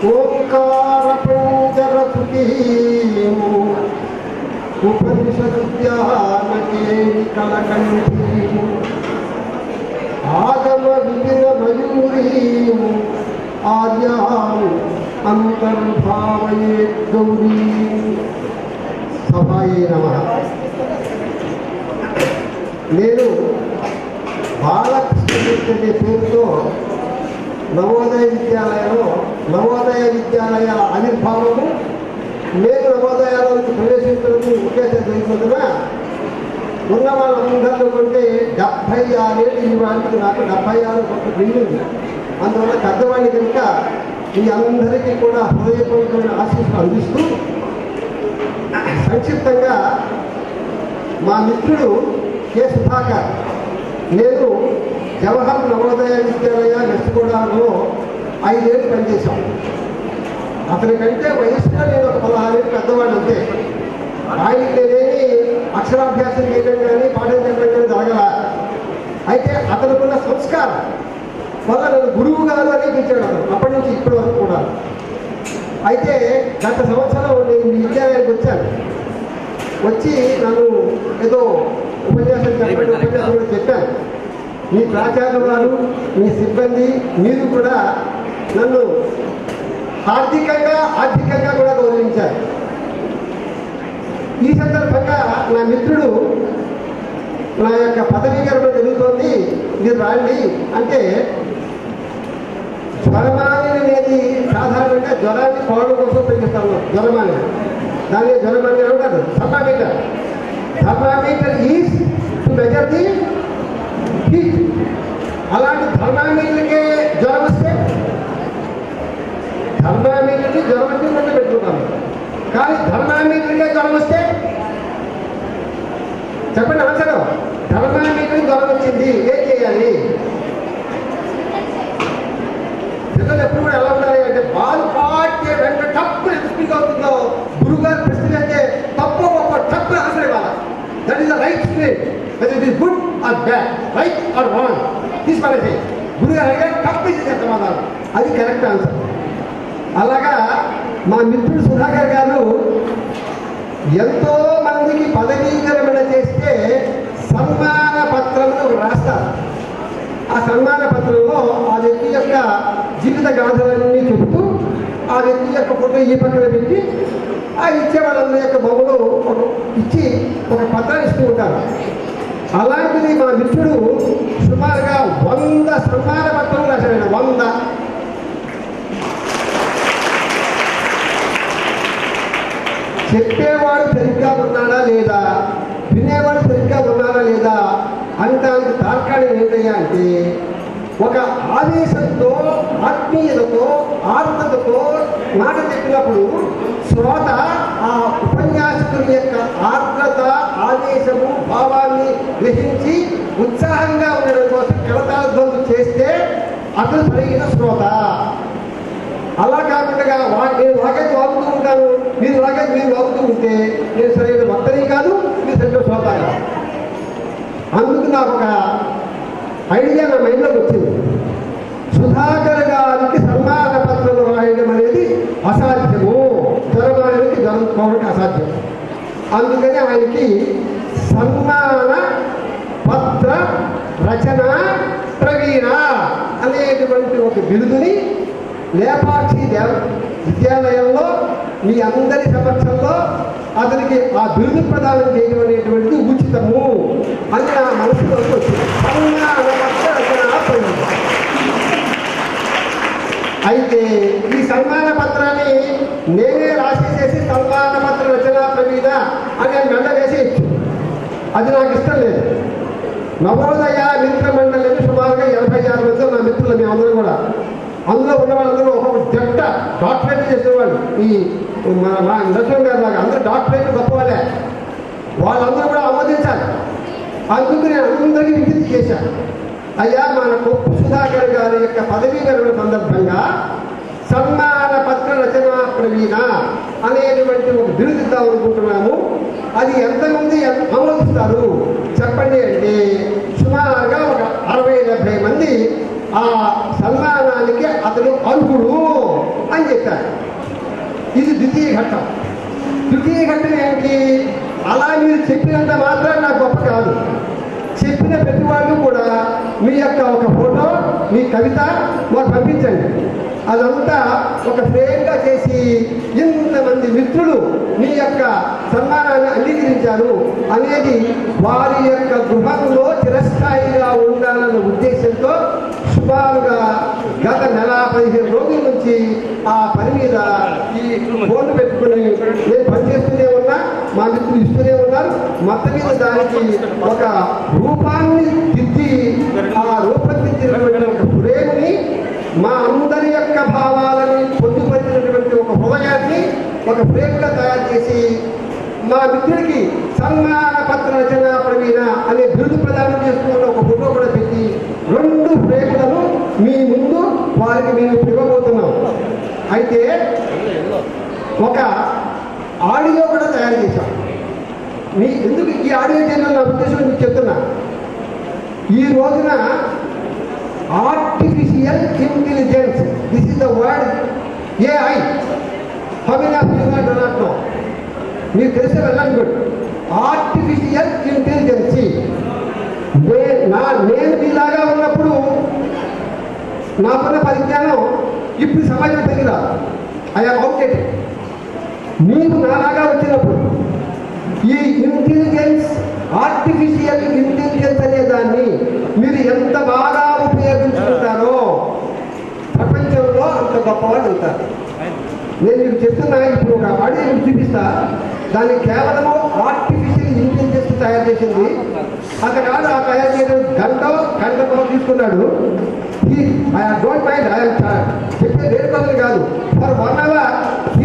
ఓంకార పంచరతుకి ఉపనిషద్యానకే కలకంఠీ ఆగమ విపిన మయూరీ ఆర్యాం అంతర్భావయే గౌరీ. సభాయే నమః. నేను బాలకృష్ణమూర్తి అనే పేరుతో నవోదయ విద్యాలయాల ఆవిర్భావము, నేను నవోదయాలకు ప్రవేశించడము ఒకేసారి జరిగినందున ఉన్న వాళ్ళందరిలో కంటే 76 ఏళ్ళు ఈ వాటికి నాకు 76 కొంత పెరిగింది. అందువల్ల పెద్దవాడిని కనుక మీ అందరికీ కూడా హృదయపూర్వకమైన ఆశీస్సులు అందిస్తూ సంక్షిప్తంగా మా మిత్రుడు కె సుధాకర్, నేను జవహర్ నవోదయ విద్యాలయ వెస్ట్గోదావరిలో 5 ఏళ్ళు పనిచేశాం. అతనికంటే వయసులో నేను ఒక 16 ఏళ్ళు పెద్దవాడు అంతే. ఆయనకి నేనేమి అక్షరాభ్యాసం చేయడం కానీ పాఠం చెప్పడం కానీ జరగల. అయితే అతనుకున్న సంస్కారం వల్ల నన్ను గురువు గారు అని పిలిచాడు అతను, అప్పటి నుంచి ఇప్పటి వరకు కూడా. అయితే గత సంవత్సరం నేను ఈ విద్యాలయానికి వచ్చాను. వచ్చి నన్ను ఏదో ఉపన్యాసం కూడా చెప్పాను. మీ ప్రాచార్యులు వారు, మీ సిబ్బంది, మీరు కూడా నన్ను ఆర్థికంగా కూడా గౌరవించారు. ఈ సందర్భంగా నా మిత్రుడు నా యొక్క పదవీ విరమణ జరుగుతోంది, మీరు రాండి అంటే, జ్వరమాని అనేది సాధారణంగా జ్వరాన్ని పోవడం కోసం ఉపయోగిస్తాము. జ్వరమాని దాన్ని జ్వరమాని అంటారు. Thermometer is to measure the heat. అలాంటి థర్మామీటర్కే జ్వరం వస్తే థర్మామీటర్ని జ్వరం వచ్చి ముందు పెట్టుకుంటాము. కానీ థర్మామీటర్కే జ్వరం వస్తే చెప్పండి ఆన్సర్. థర్మామీటర్ జ్వరం వచ్చింది, ఏం చేయాలి? పిల్లలు ఎప్పుడు కూడా ఎలా ఉండాలి అంటే, బాల్ పాటే వెంట తప్పు ఎంత స్పీక్ అవుతుందో గురుగారు ప్రశ్న అయితే తప్పు గొప్ప తప్పు ఆన్సర్ ఇవ్వాలి. That is the right screen. That is good or bad, right are wrong తీసుకోవాలి. గురుగారు అడిగారు తప్పు ఇచ్చే సమాధానం, అది కరెక్ట్ ఆన్సర్. అలాగా మా మిత్రుడు సుధాకర్ గారు ఎంతో మందికి పదవీ విరమణ చేస్తే సన్మాన పత్రంలో రాస్తారు. ఆ సన్మాన పత్రంలో ఆ వ్యక్తి యొక్క జీవిత గాథలన్నీ చెబుతూ ఆ వ్యక్తి యొక్క ఫోటో ఈ పక్కన పెట్టి ఆ ఇచ్చే వాళ్ళందరి యొక్క బొమ్మలు ఇచ్చి ఒక పత్రాన్ని ఇస్తూ ఉంటారు. అలాంటిది మా మిత్రుడు సుమారుగా 100 సన్మాన పత్రం రాశాడు. 100. చెప్పేవాడు సరిగ్గా ఉన్నాడా లేదా, వినేవాడు సరిగ్గా ఉన్నాడా లేదా అంటానికి తార్కాణం ఏంటయ్యా అంటే, ఒక ఆవేశంతో, ఆత్మీయతతో, ఆర్ద్రతతో మాట చెప్పినప్పుడు శ్రోత ఆ ఉపన్యాసకుని యొక్క ఆర్ద్రత, ఆవేశము, భావాన్ని గ్రహించి ఉత్సాహంగా ఉండడం కోసం కలతాధ్వంతం చేస్తే అతను సరైన శ్రోత. అలా కాకుండా నేను వాగేది వాగుతూ ఉంటాను, మీరు వాగుతూ ఉంటే నేను సరైన వక్తని కాదు, మీరు సరైన శ్రోత కాదు. అందుకు నాకు ఒక ఐడియా నా మైండ్లోకి వచ్చింది. సుధాకర్ గారికి సన్మాన పత్రం రాయడం అనేది అసాధ్యము, జ్వరమానికి జరుగుకోవడం అసాధ్యం. అందుకని ఆయనకి సన్మాన పత్ర రచన ప్రవీణ అనేటువంటి ఒక బిరుదుని లేపాక్షి విద్యాలయంలో మీ అందరి సమక్షంలో అతనికి ఆ బిరుదు ప్రదానం చేయడం అనేటువంటిది ఉచితము అని నా మనసులోకి వచ్చింది. అయితే ఈ సన్మాన పత్రాన్ని నేనే రాసేసేసి సన్మాన పత్ర రచనా ప్రవీణ అని నేను మెండ వేసేయచ్చు. అది నాకు ఇష్టం లేదు. నవోదయ మిత్ర మండలి సుమారుగా 86 మంది నా మిత్రులు, మేమందరం కూడా. అందులో ఉన్న వాళ్ళందరూ ఒక్కొక్క జట్ట డాక్టరేట్ చేసేవాళ్ళు. ఈ మా నరసింహ గారి లాగా అందరూ డాక్టరేట్ గొప్ప వాళ్ళే. వాళ్ళందరూ కూడా ఆమోదించాలి. అందుకు నేను అందరికీ విజ్ఞప్తి చేశాను. అయ్యా, మన కొప్పు సుధాకర్ గారి యొక్క పదవీ విరమణ సందర్భంగా సన్మాన పత్ర రచనా ప్రవీణ అనేటువంటి ఒక బిరుదు ఇద్దాం అనుకుంటున్నాము. అది ఎంతమంది ఆమోదిస్తారు చెప్పండి అంటే సుమారుగా ఒక 60-70 మంది ఆ సన్మానానికి అతను అర్హుడు అని చెప్పారు. పెట్టాలి. ఇది ద్వితీయ ఘట్టం. ద్వితీయ ఘట్టం ఏంటి? అలా మీరు చెప్పినంత మాత్రం నాకు గొప్ప కాదు. చెప్పిన ప్రతి వాళ్ళు కూడా మీ యొక్క ఒక ఫోటో, మీ కవిత మాకు పంపించండి. అదంతా ఒక ఫ్రేమ్గా చేసి ఇంతమంది మిత్రులు మీ యొక్క సన్మానాన్ని అంగీకరించారు అనేది వారి యొక్క గృహంలో చిరస్థాయిగా ఉండాలన్న ఉద్దేశంతో సుమారుగా గత నెల 15 రోజుల నుంచి ఆ పని మీద ఈ ఫోన్లు పెట్టుకుని నేను పనిచేస్తూనే ఉన్నా, మా మిత్రులు ఇస్తూనే ఉన్నారు. మొత్తం మీద దానికి ఒక రూపాన్ని దిద్ది ఆ రూపొందించినటువంటి ఒక ఫ్రేమ్ని, మా అందరి యొక్క భావాలని పొందుపరిచినటువంటి ఒక హృదయాన్ని ఒక ఫ్రేమ్గా తయారు చేసి మా మిత్రుడికి సన్మాన పత్ర రచన ప్రవీణ అనే బిరుదు ప్రదానం చేసుకున్న ఒక ఫోటో కూడా పెట్టి 2 ఫ్రేములను మీ ముందు వారికి మేము ఇవ్వబోతున్నాం. అయితే ఒక ఆడియో కూడా తయారు చేశాం. ఎందుకు ఈ ఆడియో చేయాలని నా ఉద్దేశం మీకు చెప్తున్నా. ఈ రోజున artificial intelligence, this is the word AI. How many of you do not know? మీకు తెలిసే వెళ్ళండి. గుడ్. Artificial intelligence. నేను మీలాగా ఉన్నప్పుడు నాకున్న పరిజ్ఞానం ఇప్పుడు సమాజం పెరిగిరాదు. I'm outdated. మీకు నాలాగా వచ్చినప్పుడు ఈ ఇంటెలిజెన్స్, ఆర్టిఫిషియల్ ఇంటెలిజెన్స్ అనే దాన్ని మీరు ఎంత బాగా ఉపయోగించుకుంటారో ప్రపంచంలో అంత గొప్పవాళ్ళు ఉంటారు. నేను మీకు చెప్తున్నా. ఇప్పుడు ఒక ఆడియో మీకు చూపిస్తా. దాన్ని కేవలము ఆర్టిఫిషియల్ ఇంటెలిజెన్స్ తయారు చేసింది. అతను ఆ తయారు చేయడం గంటలో తీసుకున్నాడు. ఐ డోంట్ మైండ్, చెప్పే రేట్ కోసం కాదు. ఫర్ 1 hour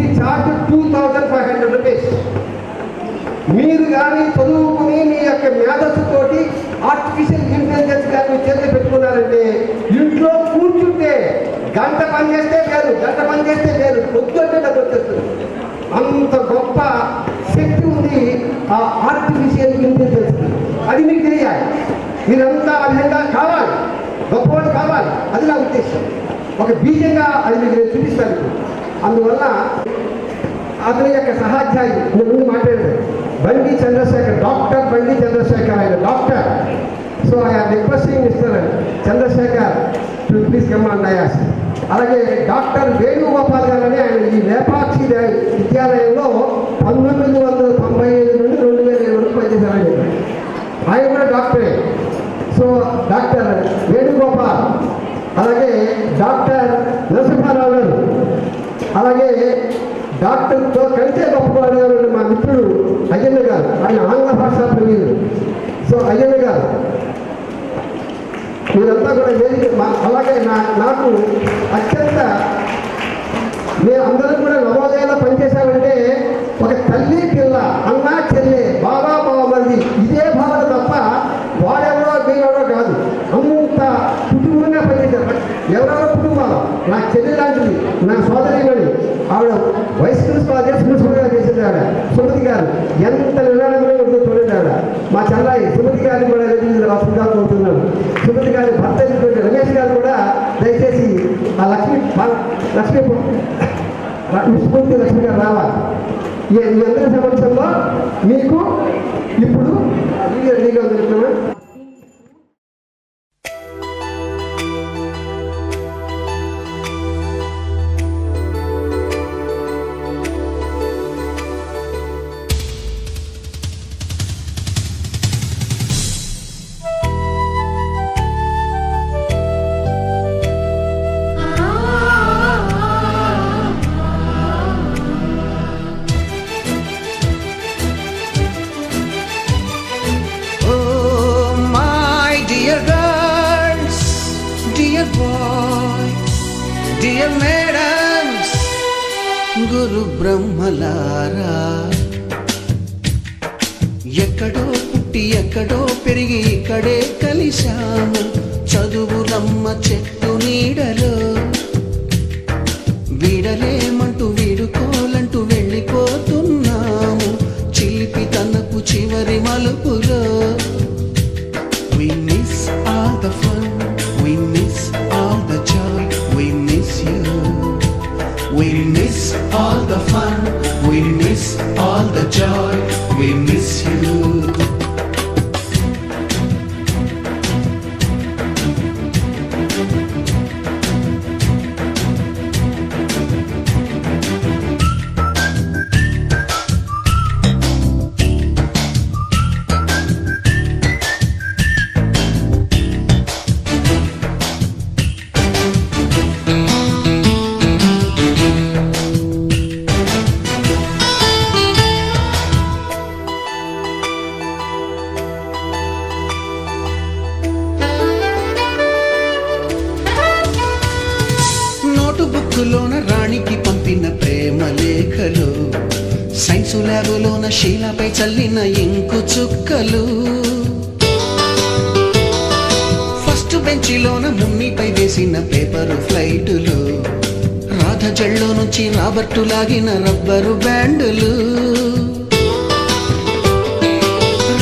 ఈ చార్జ్ 2500 రూపీస్. మీరు కానీ చదువుకుని మీ యొక్క మేధస్సుతోటి ఆర్టిఫిషియల్ ఇంటెలిజెన్స్ కానీ చేతిలో పెట్టుకున్నారంటే ఇంట్లో కూర్చుంటే గంట పని చేస్తే వేరు, పొద్దుంటే డబ్బు వచ్చేస్తుంది. అంత గొప్ప శక్తి ఉంది ఆ ఆర్టిఫిషియల్ ఇంటెలిజెన్స్. అది మీకు తెలియాలి. మీరంతా ఆ విధంగా కావాలి, గొప్పవాళ్ళు కావాలి. అది నా ఉద్దేశం. ఒక బీజంగా అది మీకు నేను చూపిస్తాను. అందువల్ల అతని యొక్క సహాధ్యాయి నేను ముందు మాట్లాడాడు, బండి చంద్రశేఖర్, డాక్టర్ బండి చంద్రశేఖర్. ఆయన doctor. So I am requesting mister Chandrashekar to please come on dais. అలాగే డాక్టర్ వేణుగోపాల్ గారు అని ఆయన ఈ లేపాక్షి విద్యాలయంలో 1995 నుండి 2007 వరకు పనిచేశారు. ఆయన కూడా డాక్టరే. సో డాక్టర్ వేణుగోపాల్, అలాగే డాక్టర్ నరసింహారావు గారు, అలాగే డాక్టర్తో కలిసే గొప్పవాడు మా మిత్రుడు అయ్యన్న గారు. ఆయన ఆంగ్ల భాషా ప్రవీణుడు. సో అయ్యన్న గారు మీరంతా కూడా అలాగే నాకు అత్యంత అందరం కూడా నవోదయాలో పనిచేశామంటే ఒక తల్లి పిల్ల, అన్న చెల్లె, బాబా బావమరిది ఇదే భావన తప్ప వాడెవరో వీడెవరో కాదు. అంత కుటుంబంగా పనిచేశారు. ఎవరెవరో కుటుంబాలు. నా చెల్లి లాంటిది, నా సోదరిమణి, ఆవిడ వైస్ ప్రిన్సిపల్గా చేసింది. ఆవిడ సుమతి గారు ఎంత నిర్ణయంగా ఉంటుందో చూడండి. ఆవిడ మా చెల్లాయి సుమతి గారిని కూడా రాసుకుంటా కోరుతున్నాను. సుమతి గారి భర్త అయినటువంటి రమేష్ గారు కూడా దయచేసి ఆ విష్ణుమూర్తి లక్ష్మి గారు రావాలి. ఈ అందరి సమక్షంలో మీకు ఇప్పుడు రెడీగా దొరుకుతున్నా. డియర్ మేడమ్స్, గురు బ్రహ్మలారా, ఎక్కడో పుట్టి ఎక్కడో పెరిగి ఇక్కడే కలిశాము. చదువులమ్మ చెట్టు నీడలో వీడలేమంటూ వీడుకోలంటూ వెళ్ళిపోతున్నాము. చిలిపి తనకు చివరి మలుపులో we miss all the fun, we miss all the joy, we miss you, we miss బుక్కులోన రాణికి పంపిన ప్రేమ లేఖలు, సైన్సు ల్యాబులోన శీలపై చల్లిన ఇంకు చుక్కలు, ఫస్ట్ బెంచిలోన మున్నిపై వేసిన పేపరు ఫ్లైటులు, రాధ జల్లో నుంచి రాబర్టు లాగిన రబ్బరు బ్యాండులు,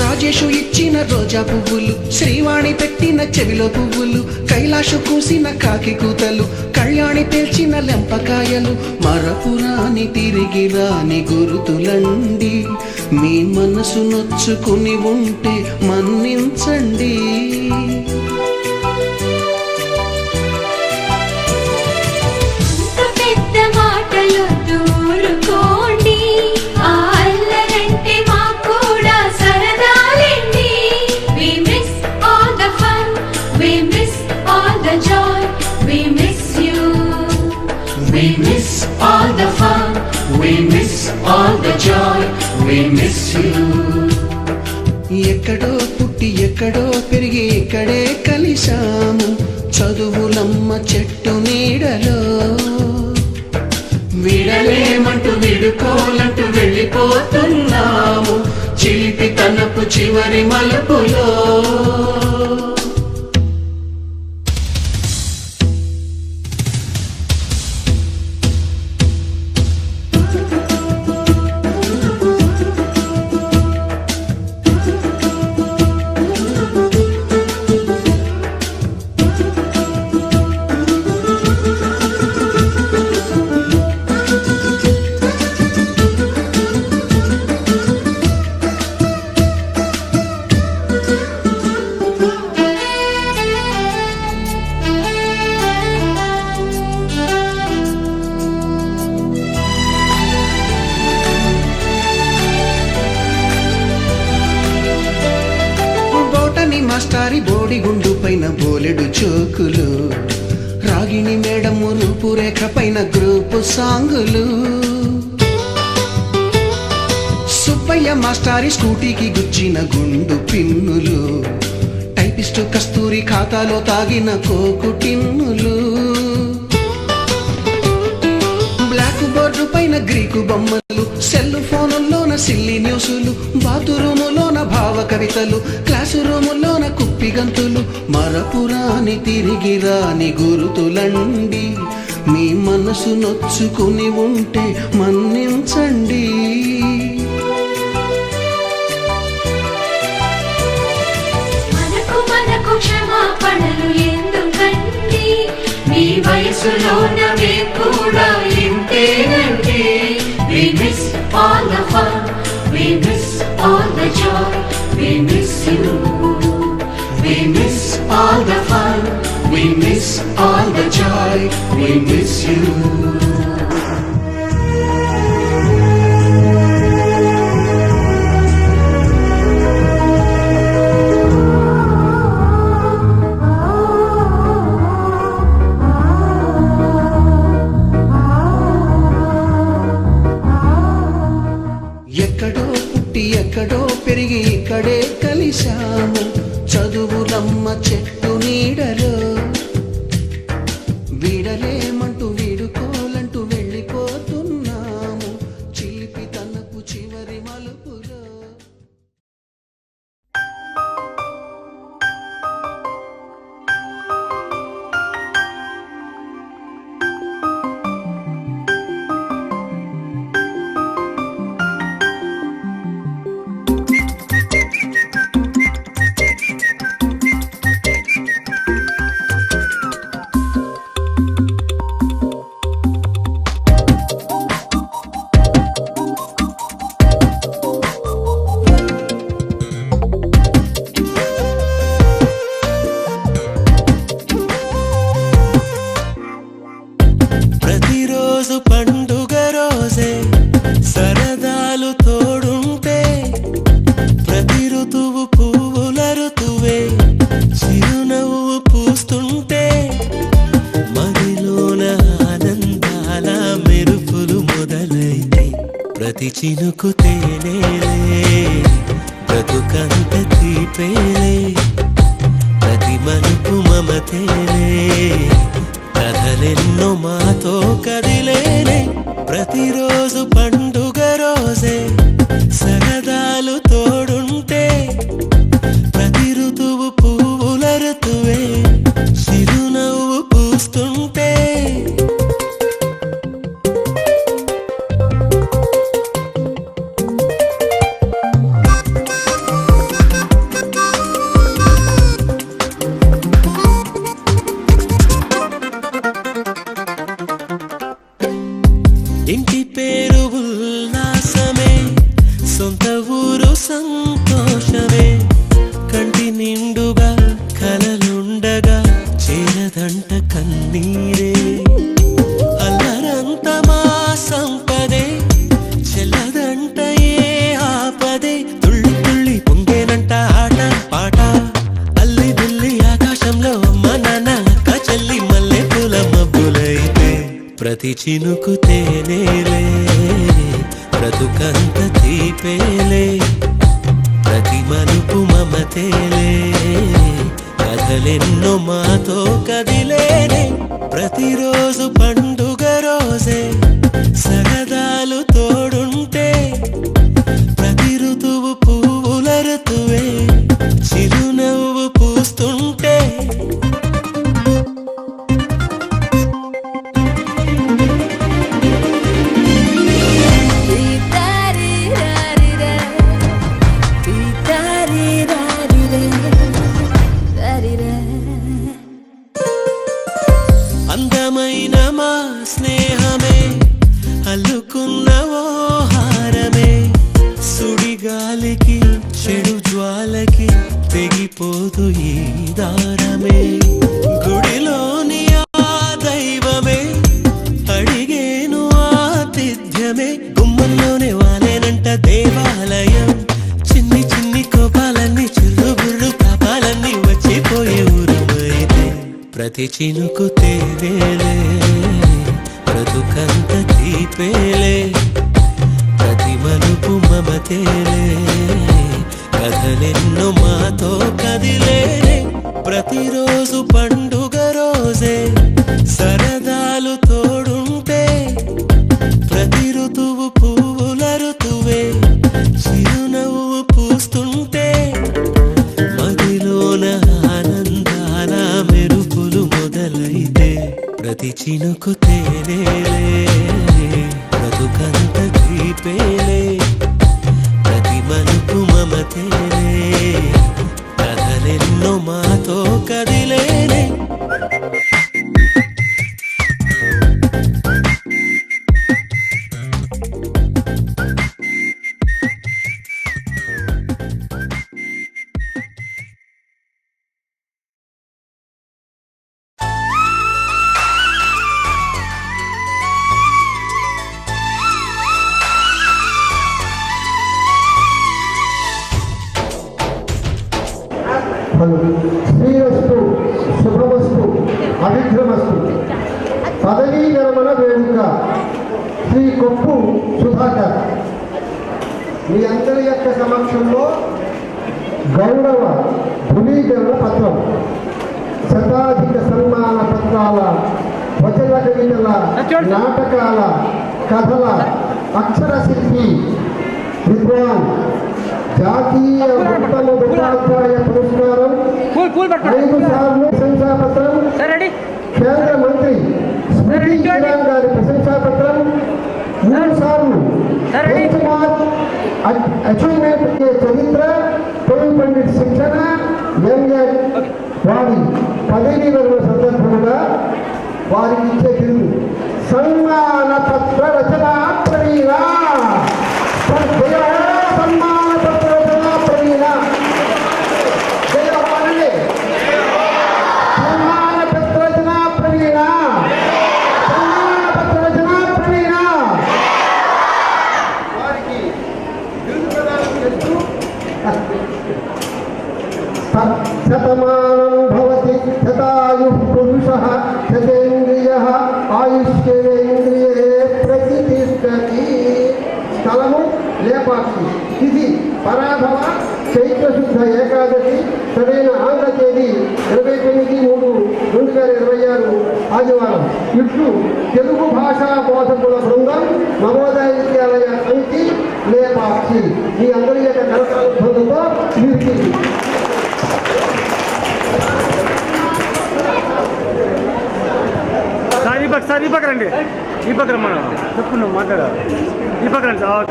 రాజేషు ఇచ్చిన రోజా పువ్వులు, శ్రీవాణి పెట్టిన చెవిలో పువ్వులు, కైలాషు కూసిన కాకి కూతలు, కళ్యాణి పేల్చిన లెంపకాయలు, మరపురాని తిరిగి రాని గురుతులండి. మీ మనసు నొచ్చుకుని ఉంటే మన్నించండి. We miss all the fun, we miss all the joy, we miss you. ఎక్కడో పుట్టి ఎక్కడో పెరిగి ఇక్కడే కలిశాము, చదువులమ్మ చెట్టు నీడలో. విడలేమంటూ విడుకోలంటూ వెళ్ళిపోతున్నాము, చిలిపి తనపు చివరి మలుపులో. మాస్టారి బోడిగుండు పైన బోలెడు చోకులు, రాగిణి మేడము రూపురేఖ పైన గ్రూపు సాంగులు, సుబ్బయ్య మాస్టారి స్కూటీకి గుచ్చిన గుండు పిన్నులు, టైపిస్టు కస్తూరి ఖాతాలో తాగిన కోకు టిన్నులు, బ్లాక్ బోర్డు పైన గ్రీకు బొమ్మలు, సెల్ ఫోనుల్లోన సిల్లి న్యూసులు, బాతురూములోన భావ కవితలు, క్లాసు రూములోన కుప్పి గంతులు, మరపురాని తిరిగి రాని గురుతులండి. మీ మనసు నొచ్చుకుని ఉంటే మన్నించండి. మనకు క్షమాపణలు ఎందుకండి, మీ వయసులోనవే కూడా ఇంతేనండి. We miss all the fun, we miss all the joy, we miss you. We miss all the fun, we miss all the joy, we miss you. ఎక్కడో పుట్టి ఎక్కడో పెరిగి ఇక్కడే కలిశాము, చదువులమ్మ చెట్టు నీడలో. వీడలేమంటూ వీడుకోలంటూ వెళ్ళిపోతున్నాము, చిలిపి తనకు చివరి మలుపులో. ప్రతిరోజు పండుగ రోజే సరదాలు తోడుంటే, ప్రతి ఋతువు పువ్వుల ఋతువే చిరునవ్వు పూస్తుంటే, మదిలోన ఆనందాల మెరుపులు మొదలైతే, ప్రతి చినుకు తేనేలే బ్రతుకంత తీపేలే, ప్రతి మలుపు మమతేలే కథ కథలెన్నో మాతో కదిలేనే ప్రతిరోజు పండుగ రోజే సరదాలు తోడుంటే ప్రతి ఋతువు పువ్వుల ఋతువే చిరునవ్వు పూస్తుంటే ఇంటి పేరు ఉల్లాసమే సొంత ఊరు సంతోషమే కంటి నిండుగా కలలుండగా చేరదంట కన్నీరే అల్లరంత మా సంపదే చెల్లదంట ఏ ఆపదే తుళ్ళి తుళ్ళి పొంగేనంట ఆట పాట అల్లి బిల్లి ఆకాశంలో అమ్మ నాన్న అక్క చెల్లి మల్లె పూల మబ్బులైతే ప్రతి చినుకు తేనేలే బ్రతుకంత తీపేలే ప్రతి మలుపు మమతేలే కథలెన్నో మాతో కదిలేనే ప్రతిరోజు పండుగ రోజే సరదాలు తోడుంటే ప్రతి ఋతువు పువ్వుల ఋతువే చిరునవ్వు పూస్తుంటే అందమైన మా స్నేహమే అల్లుకున్న ఓ హారమే సుడిగాలికి చెడు జ్వాలకి తెగిపోదు ఈ దారమే గుడిలోని ఆ దైవమే అడిగేను ఆతిథ్యమే గుమ్మంలోనే వాలేనంట దేవాలయం చిన్ని చిన్ని కోపాలన్నీ చిరుబుర్రు తాపాలన్నీ వచ్చిపోయే ఊరుమైతే ప్రతి చినుకు తేవేలే బ్రతుకంత తీపేలే ప్రతి మలుపు మమతేలే కథలెన్నో మాతో కదిలేనే ప్రతిరోజు పండుగ రోజే సరదాలు తోడుంటే ప్రతి ఋతువు పువ్వుల ఋతువే చిరునవ్వు పూస్తుంటే మదిలోన ఆనందాల మెరుపులు మొదలైతే ప్రతి చినుకు తేనేలే బ్రతుకంత తీపేలే ప్రతి మలుపు మమతేలే కథలెన్నో మాతో కదిలేనే శ్రీరస్తు శుభమస్తు అవిఘ్నమస్తు పదవీ విరమణ వేడుక శ్రీ కొప్పు సుధాకర్ మీ అందరి యొక్క సమక్షంలో గౌరవ ధృవీకరణ పత్రం శతాధిక సన్మాన పత్రాల వచన కవితల నాటకాల కథల అక్షర శిల్పి విద్వాన్ జాతీయ ఉత్తమ ఉపాధ్యాయ పురస్కారం 5 సార్లు ప్రశంసాపత్రం కేంద్ర మంత్రి స్మృతి ఇరానీ గారి ప్రశంసాపత్రం 3 సార్లు అచీవ్మెంట్ చరిత్ర తొలి పండిట్ శిక్షణ ఎంఎడ్ వారి పదవీ విరమణ సందర్భంగా వారికి ఇచ్చే బిరుదు సన్మాన పత్ర రచన ప్రవీణ సన్మాన పత్ర రచన ప్రవీణ సన్మాన పత్ర రచన ప్రవీణ సన్మాన పత్ర రచన ప్రవీణ వారికి బిరుదు ప్రదానం చేస్తూ శతమానం భవతి శతాయుః పురుషః శతేంద్రియః ఆయుష్యేంద్రియే ప్రతిష్ఠతి. స్థలము లేపాక్షి. తిథి పరాభవ చైత్రశుద్ధ ఏకాదశి. సరైన ఆంగ్ల తేదీ 29/3/2026. ఆదివారం. ఇట్లు తెలుగు భాషా బోధకుల బృందం నవోదయ విద్యాలయ సమితి లేపాక్షి మీ అందరి యొక్క కరతాల ధ్వనులతో వీరికి సార్ ఈ పక్క రండి, ఈ పక్క రమ్మా చెప్పు, నువ్వు మాట్లాడ ఈ పక్క రండి సార్.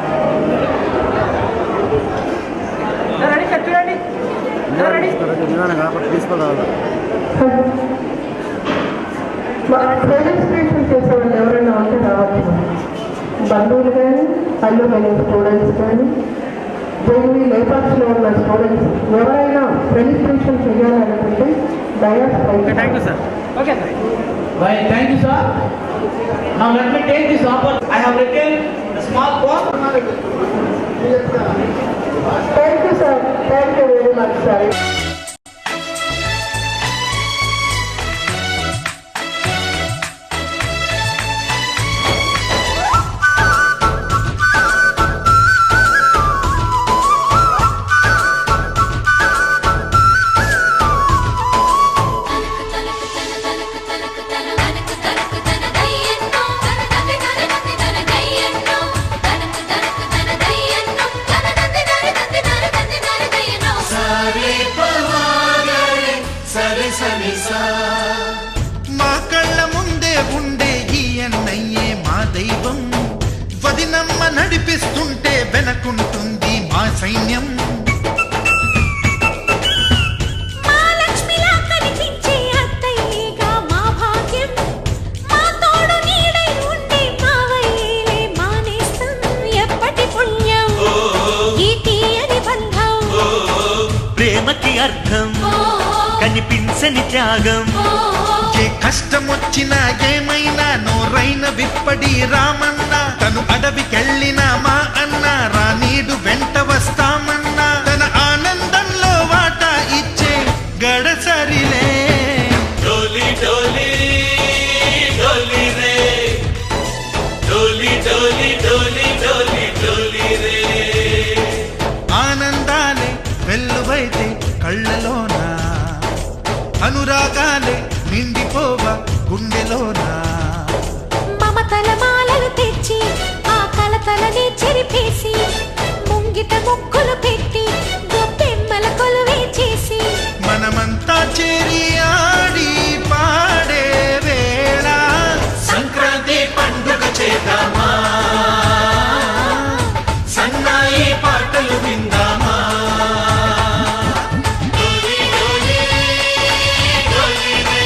తీసుకోవాలి రిజిస్ట్రేషన్ చేసేవాళ్ళు ఎవరైనా ఉంటే రావచ్చు. బంధువులు కానీ అల్లు కానీ స్టూడెంట్స్ కానీ జైలు లేపాక్షిలో ఉన్న స్టూడెంట్స్ ఎవరైనా రిజిస్ట్రేషన్ చేయాలనుకుంటే thank you sir. Okay sir. Right, thank you, sir. Now let me take this opportunity. I have written a small poem. Thank you sir. Thank you very much sir. మా కళ్ళ ముందే ఉండే ఈ అన్నయ్యే మా దైవం. వదినమ్మ నడిపిస్తుంటే వెనకుంటుంది మా సైన్యం. ప్రేమకి అర్థం కనిపించని త్యాగం. ఏ కష్టమొచ్చినా ఏమైనా నోరైన విప్పడి రామన్నా. తను అడవికెళ్ళినా మా అన్న రానీడు వెంట వస్తామన్నా. తన ఆనందంలో వాటా ఇచ్చే గడసరిలే. డోలి డోలి డోలి రే, డోలి డోలి డోలి డోలి డోలి రే. ఆనందాలే వెల్లువైతే కళ్ళలోన, అనురాగాలే నిండిపోవ గుండెలోన. మమతల మాలలు తెచ్చి ఆ కలతలని చెరిపేసి ముంగిట ముక్కులు పెట్టి గొప్పెమ్మల కొలువే చేసి మనమంతా చేరి ఆడి పాడే వేళ సంక్రాంతి పండుగ చేద్దామా, సన్నాయి పాటలు విందామా. డోలి డోలి డోలి రే,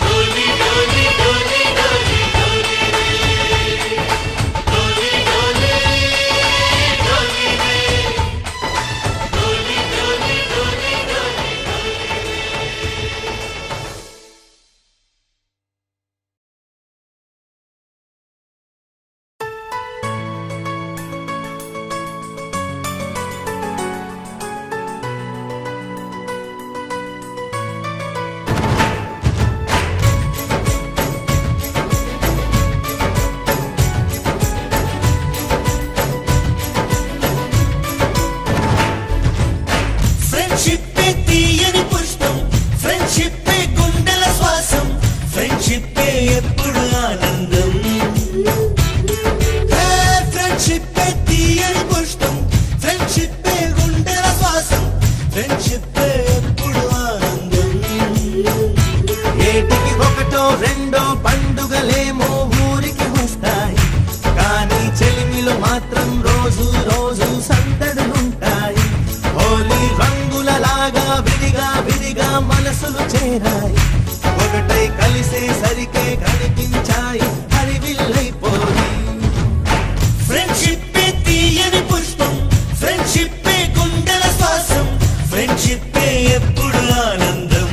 డోలి డోలి డోలి డోలి డోలి రే, డోలి డోలి డోలి రే, డోలి డోలి డోలి డోలి. ఫ్రెండ్షిప్ తీయని పుష్పం, ఫ్రెండ్షిప్ గుండెల శ్వాసం, ఫ్రెండ్షిప్ ఎప్పుడు ఆనందం. ఫ్రెండ్షిప్ తీయని పుష్పం, ఫ్రెండ్షిప్ గుండెల శ్వాసం, ఫ్రెండ్షిప్ ఎప్పుడు ఆనందం. ఏటికి ఒకటో రెండో పండుగలేమో ఊరికి వస్తాయి, కానీ చెలిమిలో మాత్రం రోజు రోజు సందడులుంటాయి. హోలీ రంగులలాగా విడిగా విడిగా మనసులు చేరాయి, ఒకటై కలిసేసరికే కనిపించాయి హరివిల్లైపోయి. ఫ్రెండ్షిప్ తీయని పుష్పం, ఫ్రెండ్షిప్ గుండెల శ్వాసం, ఫ్రెండ్షిప్ ఎప్పుడు ఆనందం.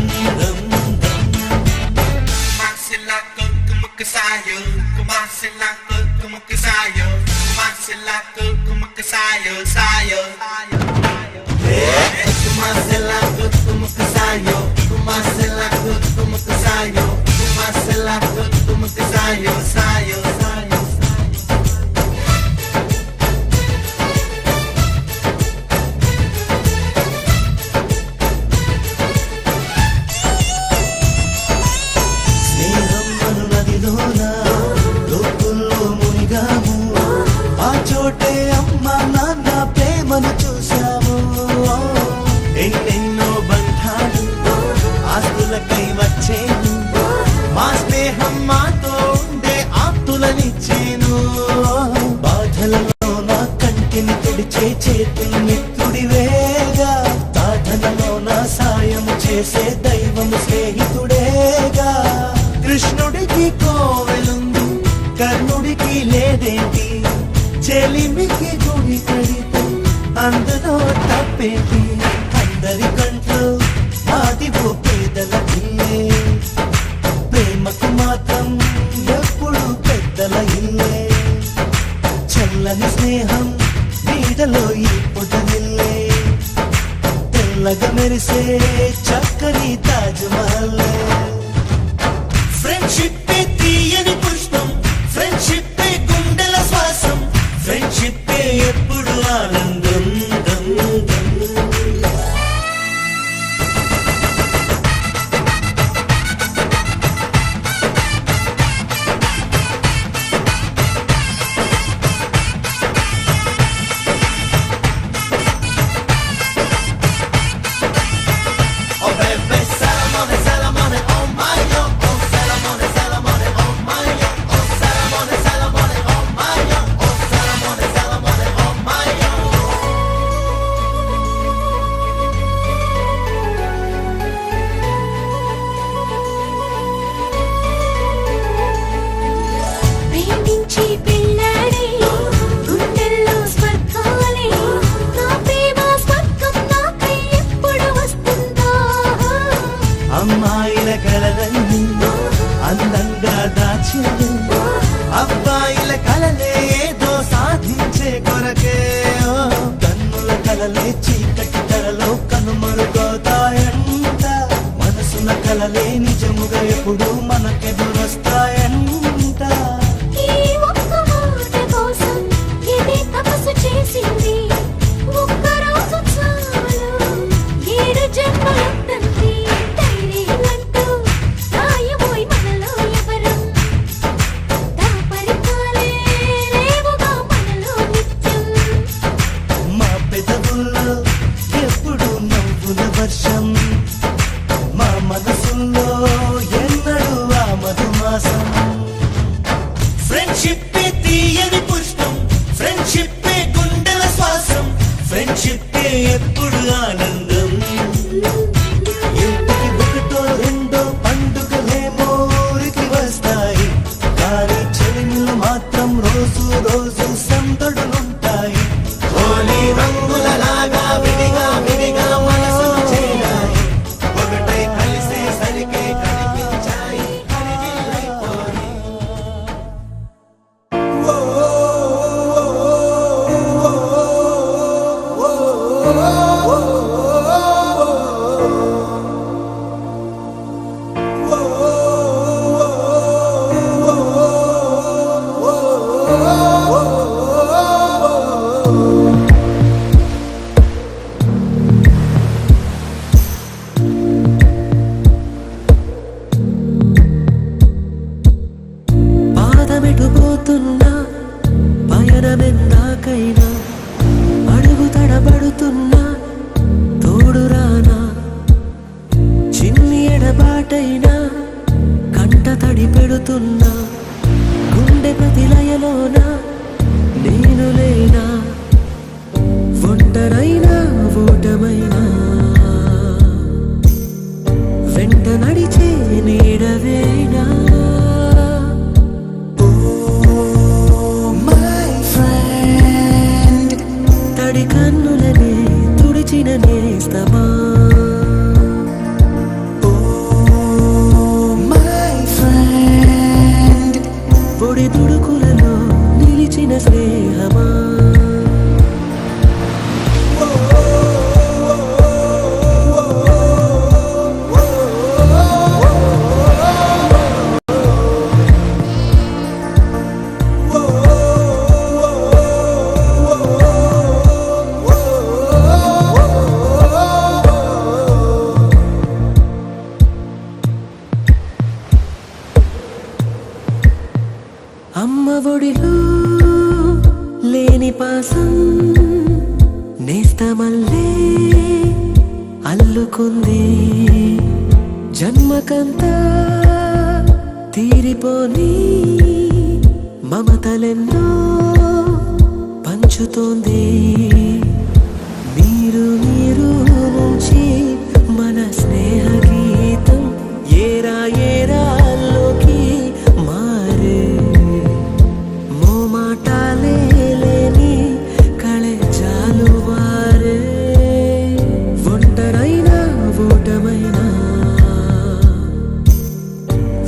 లోన లోకుల్లో మునిగాము ఆ చోటే అమ్మ నాన్న ప్రేమను చూశాము ఎన్నెన్నో బంధాలు ఆస్తులకై వచ్చేను మా స్నేహం మాతో ఉండే ఆప్తులనిచ్చేను బాధలలో నా కంటిని తుడిచే చేతులు మిత్రుడివేగా సాధనలో నా సాయం చేసే దైవము స్నేహితుడేగా కృష్ణుడికి కోవెలుంది కర్ణుడికి లేదేంటి చెలిమికి గుడి కడితే అందులో తప్పేంటి అందరి కంట్లో మాదివో పేదల ఇల్లే ప్రేమకు మాత్రం ఎప్పుడు పెద్దల ఇల్లే చల్లని స్నేహం నీడలో ఈ పొదనిల్లే తెల్లగా మెరిసే చక్కని తాజ్ మహల్ ఫ్రెండ్షిప్ తీయని పుష్పం ఫ్రెండ్షిప్ గుండెల శ్వాసం ఫ్రెండ్షిప్ ఎప్పుడు ఆనందం దం దం Oh baby, Salamone, Salamone, oh my yo. Oh Salamone, Salamone, oh my yo. Oh Salamone, Salamone, oh my yo. Oh Salamone, Salamone, oh my yo. ప్రేమించి పెళ్ళాడే గుండెల్లో స్వర్గాలే నా ప్రేమ స్వర్గం నాకై ఎప్పుడు వస్తుందో అమ్మాయిల కలలన్నీ అందంగా దాచింది అబ్బాయిల కలలే ఏదో సాధించే కొరకే ఓ, కన్నుల కలలే చీకటి తెరలో కనుమరుగవుతాయంట మనసున కలలే నిజముగా ఎప్పుడు మనకెదురొస్తాయంట ఈ ఒక్క మాట కోసం ఇది తపస్సు చేసింది ఒక్క రోజు చాలు 7 జన్మలంటుంది ధైర్యమంటూ రాయబోయి మనలో ఎవరం దాపరికాలే లేవుగా మనలో నిత్యం మా పెదవుల్లో ఎప్పుడు నవ్వుల వర్షం మా మనసుల్లో ఎన్నడూ ఆ మధుమాసం ఫ్రెండ్షిప్ తీయని పుష్పం ఫ్రెండ్షిప్ గుండెల శ్వాసం ఫ్రెండ్షిప్ ఎప్పుడు ఆనందం ఇంటికి ఒకటో రెండో పండుగలేమో ఊరికి వస్తాయి కానీ చెలిమిలు మాత్రం రోజు రోజు సందడులుంటాయి హోలీ రంగులలాగా విడిగా విడిగా మనసులు చేరాయి ఒకటై కలిసే సరికే కనిపించాయి కనివిల్లైపోయి. పాదమెటు పోతున్నా పయనమెందాకైనా అడుగు తడబడుతున్నా తోడురానా చిన్ని ఎడబాటైనా కంట తడి పెడుతున్నా గుండె ప్రతిలయలోన నేను లేనా ఒంటరైనా ఓటమైనా వెంట నడిచే నీడవేనా తడి కన్నులనే తుడిచిన నేస్తమా పొడి తుడుకులలో నిలిచిన స్నేహమా అమ్మ ఒడిలో లేని పాసం నేస్తమల్లే అల్లుకుంది జన్మకంతా తీరిపోని మమతలెన్నో పంచుతోంది మీరు మీరు నుంచి మన స్నేహ గీతం ఏరా ఏరాల్లోకి మారే మోమాటాలే లేని కళే జాలువారే ఒంటరైనా ఓటమైనా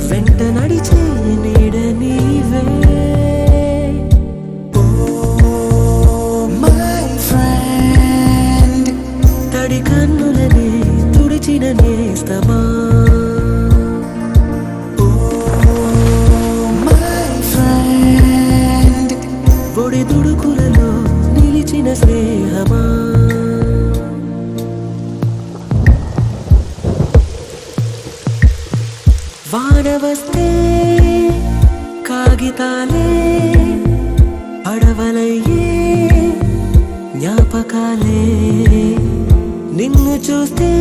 వెంట నడిచే నీడ నీవే తడి కన్నులనే తుడిచిన నేస్తమా పొడి దుడుకులలో నిలిచిన స్నేహమా వాన వస్తే కాగితాలే అడవలయ్యే జ్ఞాపకాలే నిన్ను చూస్తే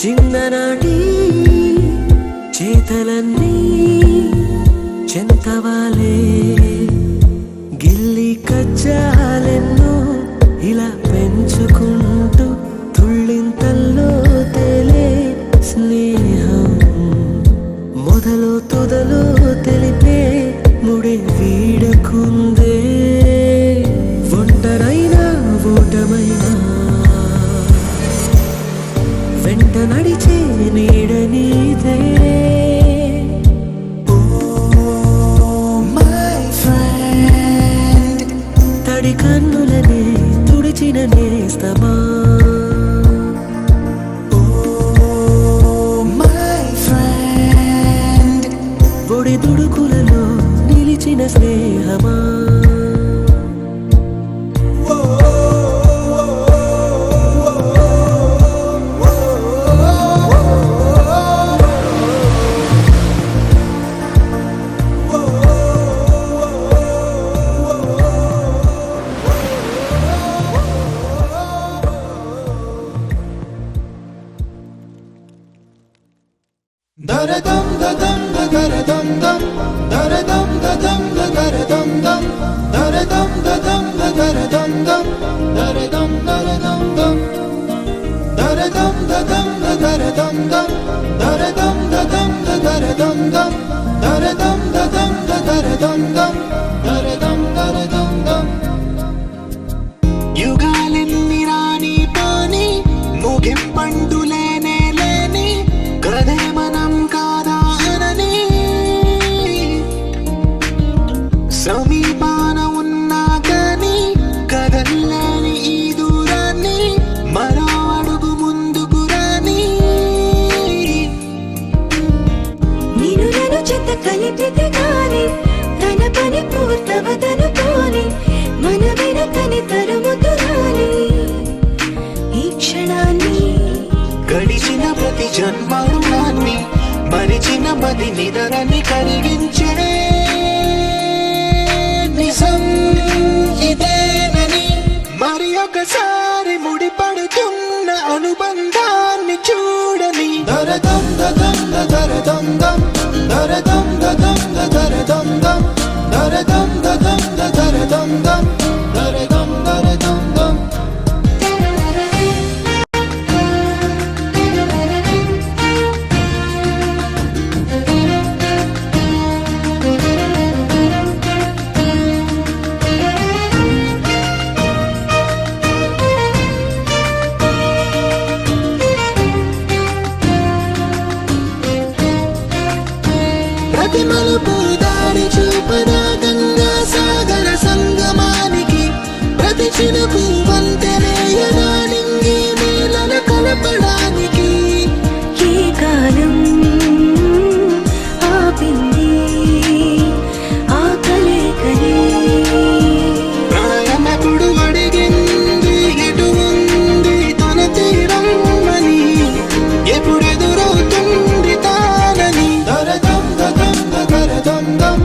చిన్ననాటి చేతలన్నీ చెంతవాలే గిల్లి కజ్జాలెన్నో ఇలా పెంచుకుంటూ తుళ్ళింతల్లో తేలే స్నేహం మొదలు తొదలు తెలిపే ముడి వీడకుందే ఒంటరైనా ఓటమైనా వెంట నడిచే నీడ నీదే తడి కన్నులనే తుడిచిన నేస్తమా పొడి దుడుకులలో నిలిచిన స్నేహమా దరదం దదం దరదం దం దరదం దదం దరదం దం దరదం దదం దరదం దం దరదం దరదం దం దరదం దదం దరదం దం దరదం దదం దరదం దం దరదం దదం దరదం దం దరదం దరదం దం యుగాలెన్ని రాని పాని ముగింపండు లేనే లేని కదే మనం కాదా అనని సమీపాన ఉన్నా కానీ కదల్లని ఈ దూరాన్ని మరో అడుగు ముందుకు రాని నిన్ను నన్ను చెత్త కలిపితే గాని తన పని పూర్తవదనుకోని మన వెనకని తరుముతురాని ఈ క్షణాన్ని గడిచిన ప్రతి జన్మరుణాన్ని మరిచిన మది నిదరని కరిగించే నిజం ఇదేనని మరి ఒకసారి ముడిపడుతున్న అనుబంధాన్ని చూడని దరదం దదం దరదం దం దరదం దదం దరదం దం దరదం దదం దరదం దం దరదం దరదం దం ప్రతి మలుపు దారి చూపదా గంగా సాగర సంగమానికి ప్రతి చినుకు వంతెనేయనా నింగి నీళ్ళను కలపడానికి ఏ కాలం ఆపింది ఆ కలే ప్రయాణకుడు అడిగింది ఎటు ఉంది తన తీరం అని ఎప్పుడెదురవుతుంది తానని దరదం దదం దరదం దం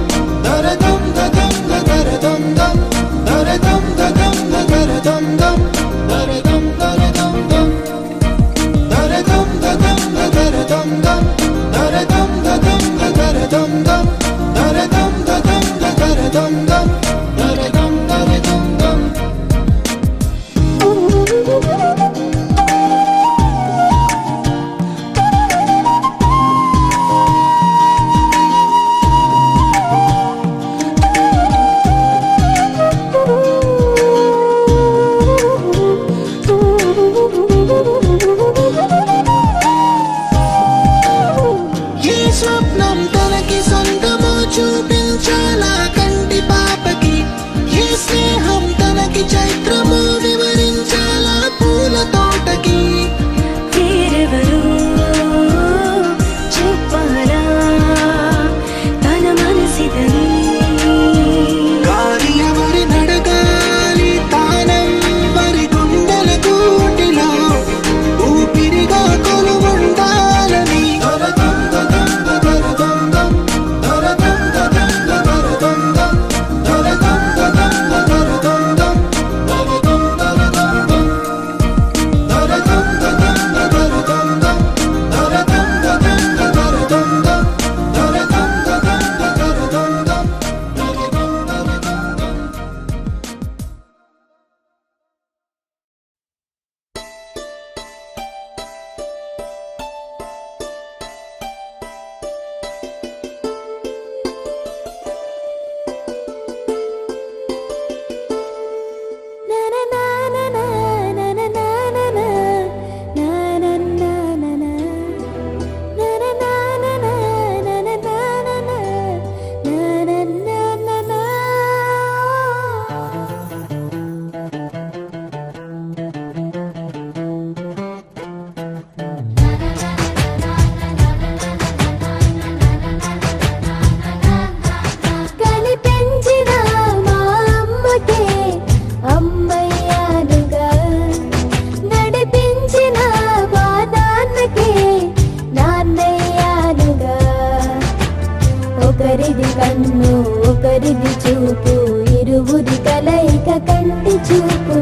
ఒకరిది కన్ను ఒకరిది చూపు ఇరువురి కలయిక కంటి చూపు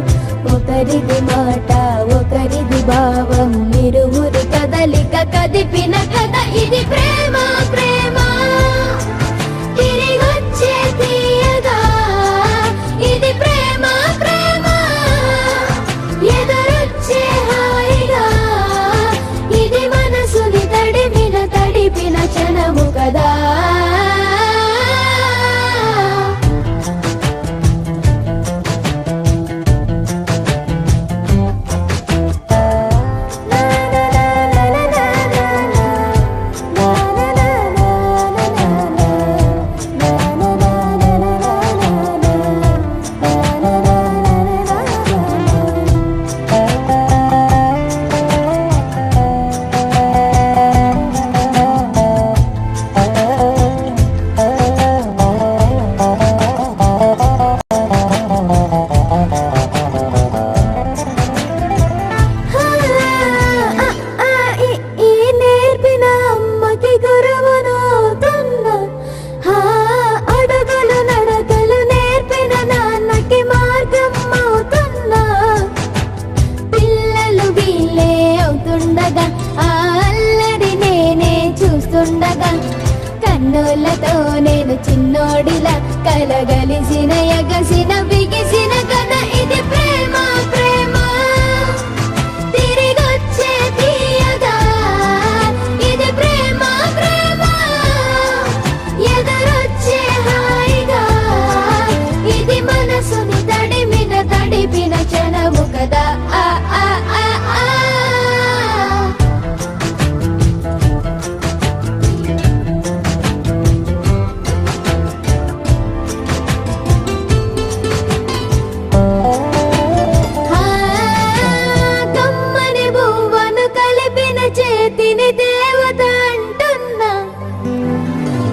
ఒకరిది మాట ఒకరిది భావం ఇరువురి కదలిక కదిపిన కథ ఇది ప్రేమ ప్రేమ తిరిగొచ్చే తీయగా ఇది ప్రేమ ప్రేమ ఎదురొచ్చే హాయిగా ఇది మనసుని తడిపిన క్షణము కదా కన్నులతో నేను చిన్నోడిలా కలగలిసిన ఎగసిన బిగిసిన కథ ఇది ప్రేమ ప్రేమ తిరిగొచ్చే తీయగా ఇది ప్రేమ ప్రేమ ఎదురొచ్చే హాయిగా ఇది మనసుని తడిపిన క్షణము కదా ఆ ఆ ఆ ఆ చేతిని దేవత అంటున్నా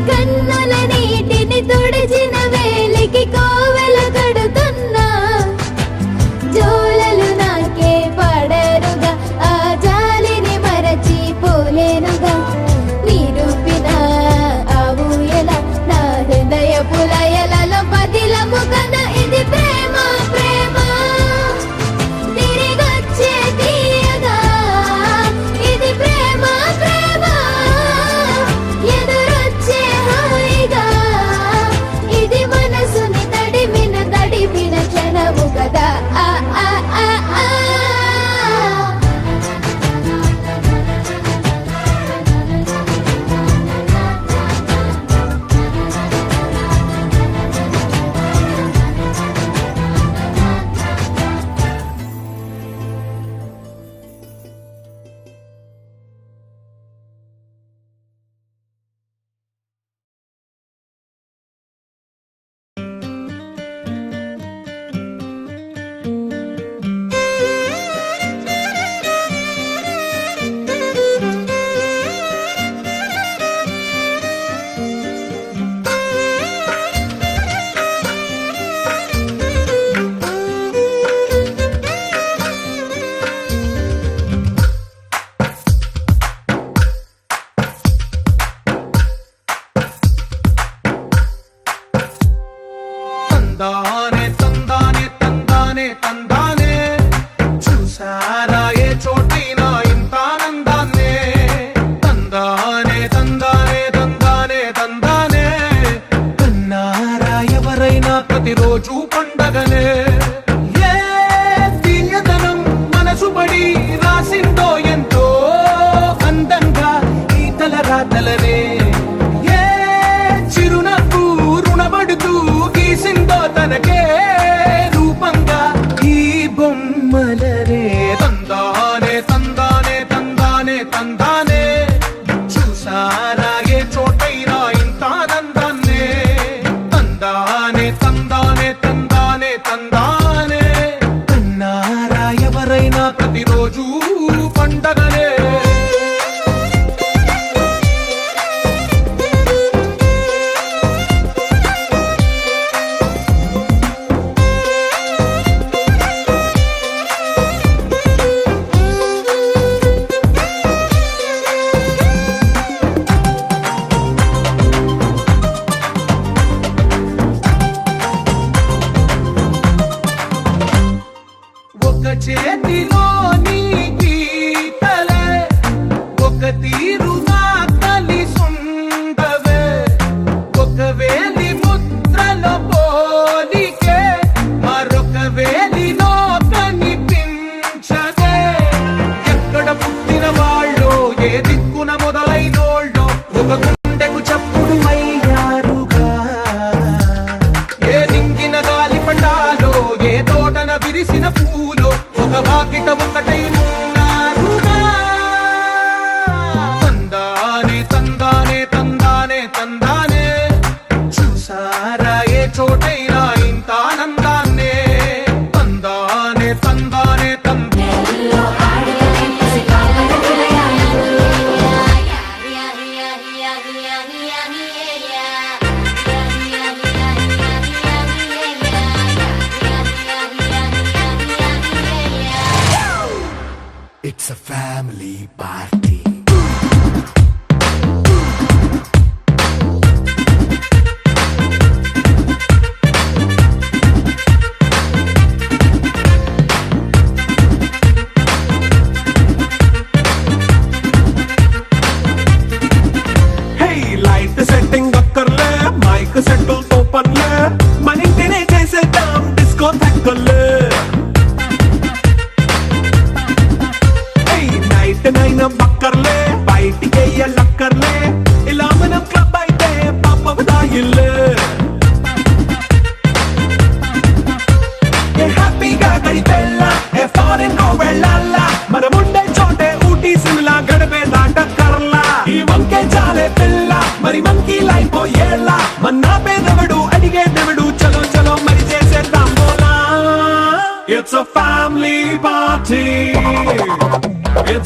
కన్నుల నీటిని తుడిచిన వేలికి కోవెల కడుతున్నా జోలలు నాకే పడరుగా ఆ జాలిని మరచి పోలేనుగా నిరూపిన ఆ ఊయల నా హృదయ పులయలలో పదిలము కదా ఇది ప్రేమ ప్రేమ తిరిగొచ్చే తీయగా ఇది ప్రేమ ప్రేమ ఎదురొచ్చే హాయిగా ఇది మనసుని తడిపిన క్షణము కదా ఆ ఆ ఆ ఆ తందానే తందానే తందానే తందానే చూసారా ఏ చోటైనా ఇంత ఆనందాన్నే తందానే తందానే తందానే తందానే కన్నారా ఎవరైనా ప్రతిరోజు పండగనే ఏ తీయదనం మనసు పడి రాసిందో ఎంతో అందంగా ఈ తలరాతలనే ఏ చిరునవ్వు రుణపడుతూ గీసిందో తనకే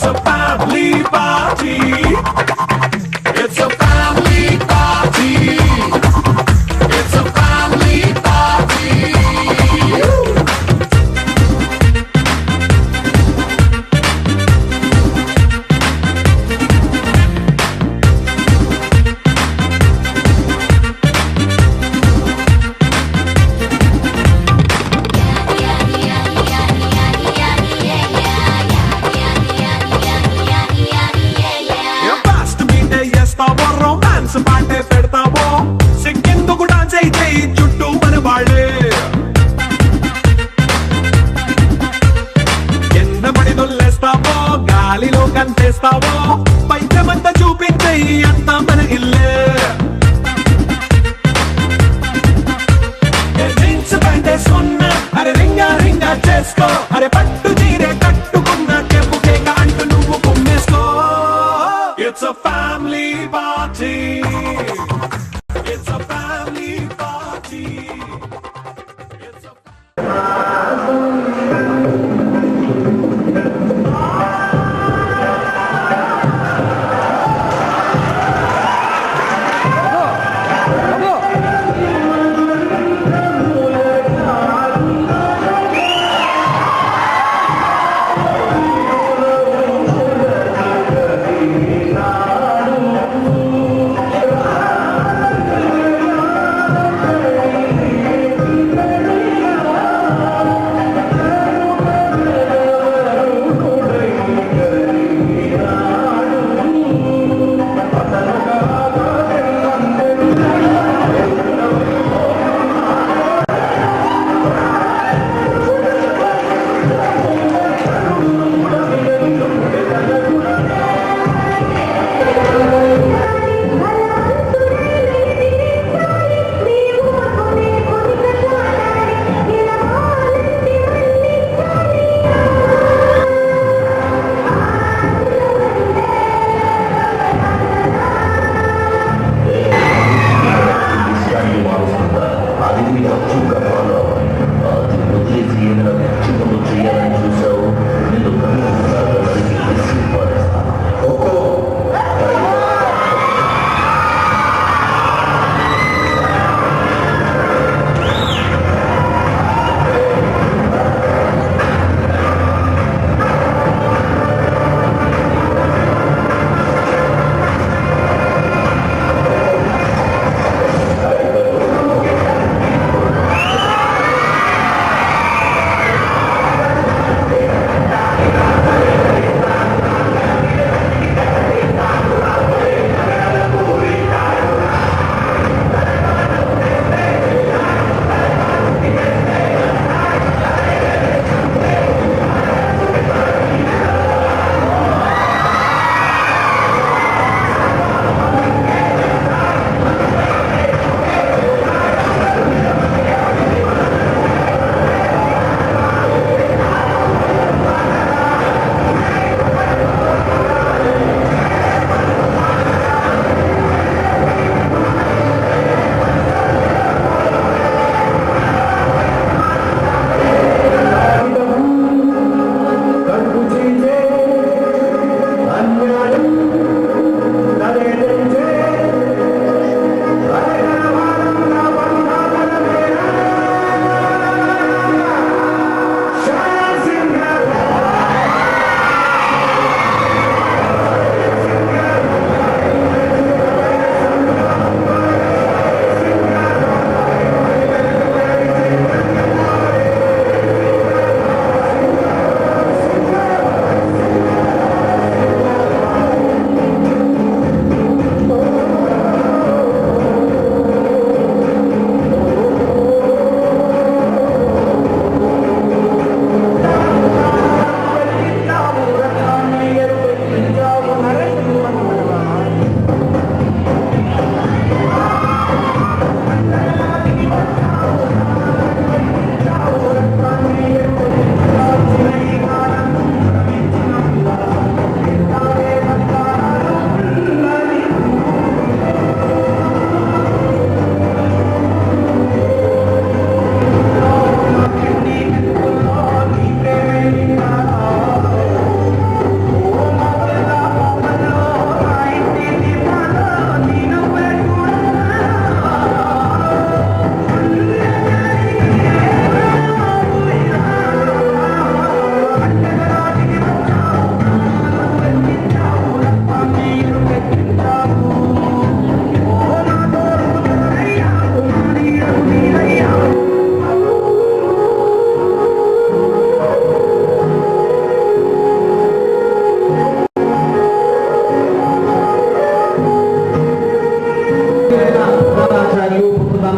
It's a family party. It's a family party. It's a family party. Fast మీటే చేస్తావో రొమాన్స్ పాటే పెడతావో సిగ్గెందుకు డాన్స్ అయితే చుట్టూ మన వాళ్ళే కింద పడి దొల్లేస్తావో గాలిలో కంచేస్తావో పైకమంతా చూపించే అంత మన ఇల్లే జీన్స్ ప్యాంటేసుకున్నా అరే రింగా రింగా చేసుకో అరే పట్టు చీరే కట్టుకున్న కెప్పు కేక అంటూ నువ్వు కుమ్మేసుకో It's a family party. It's a family party. It's a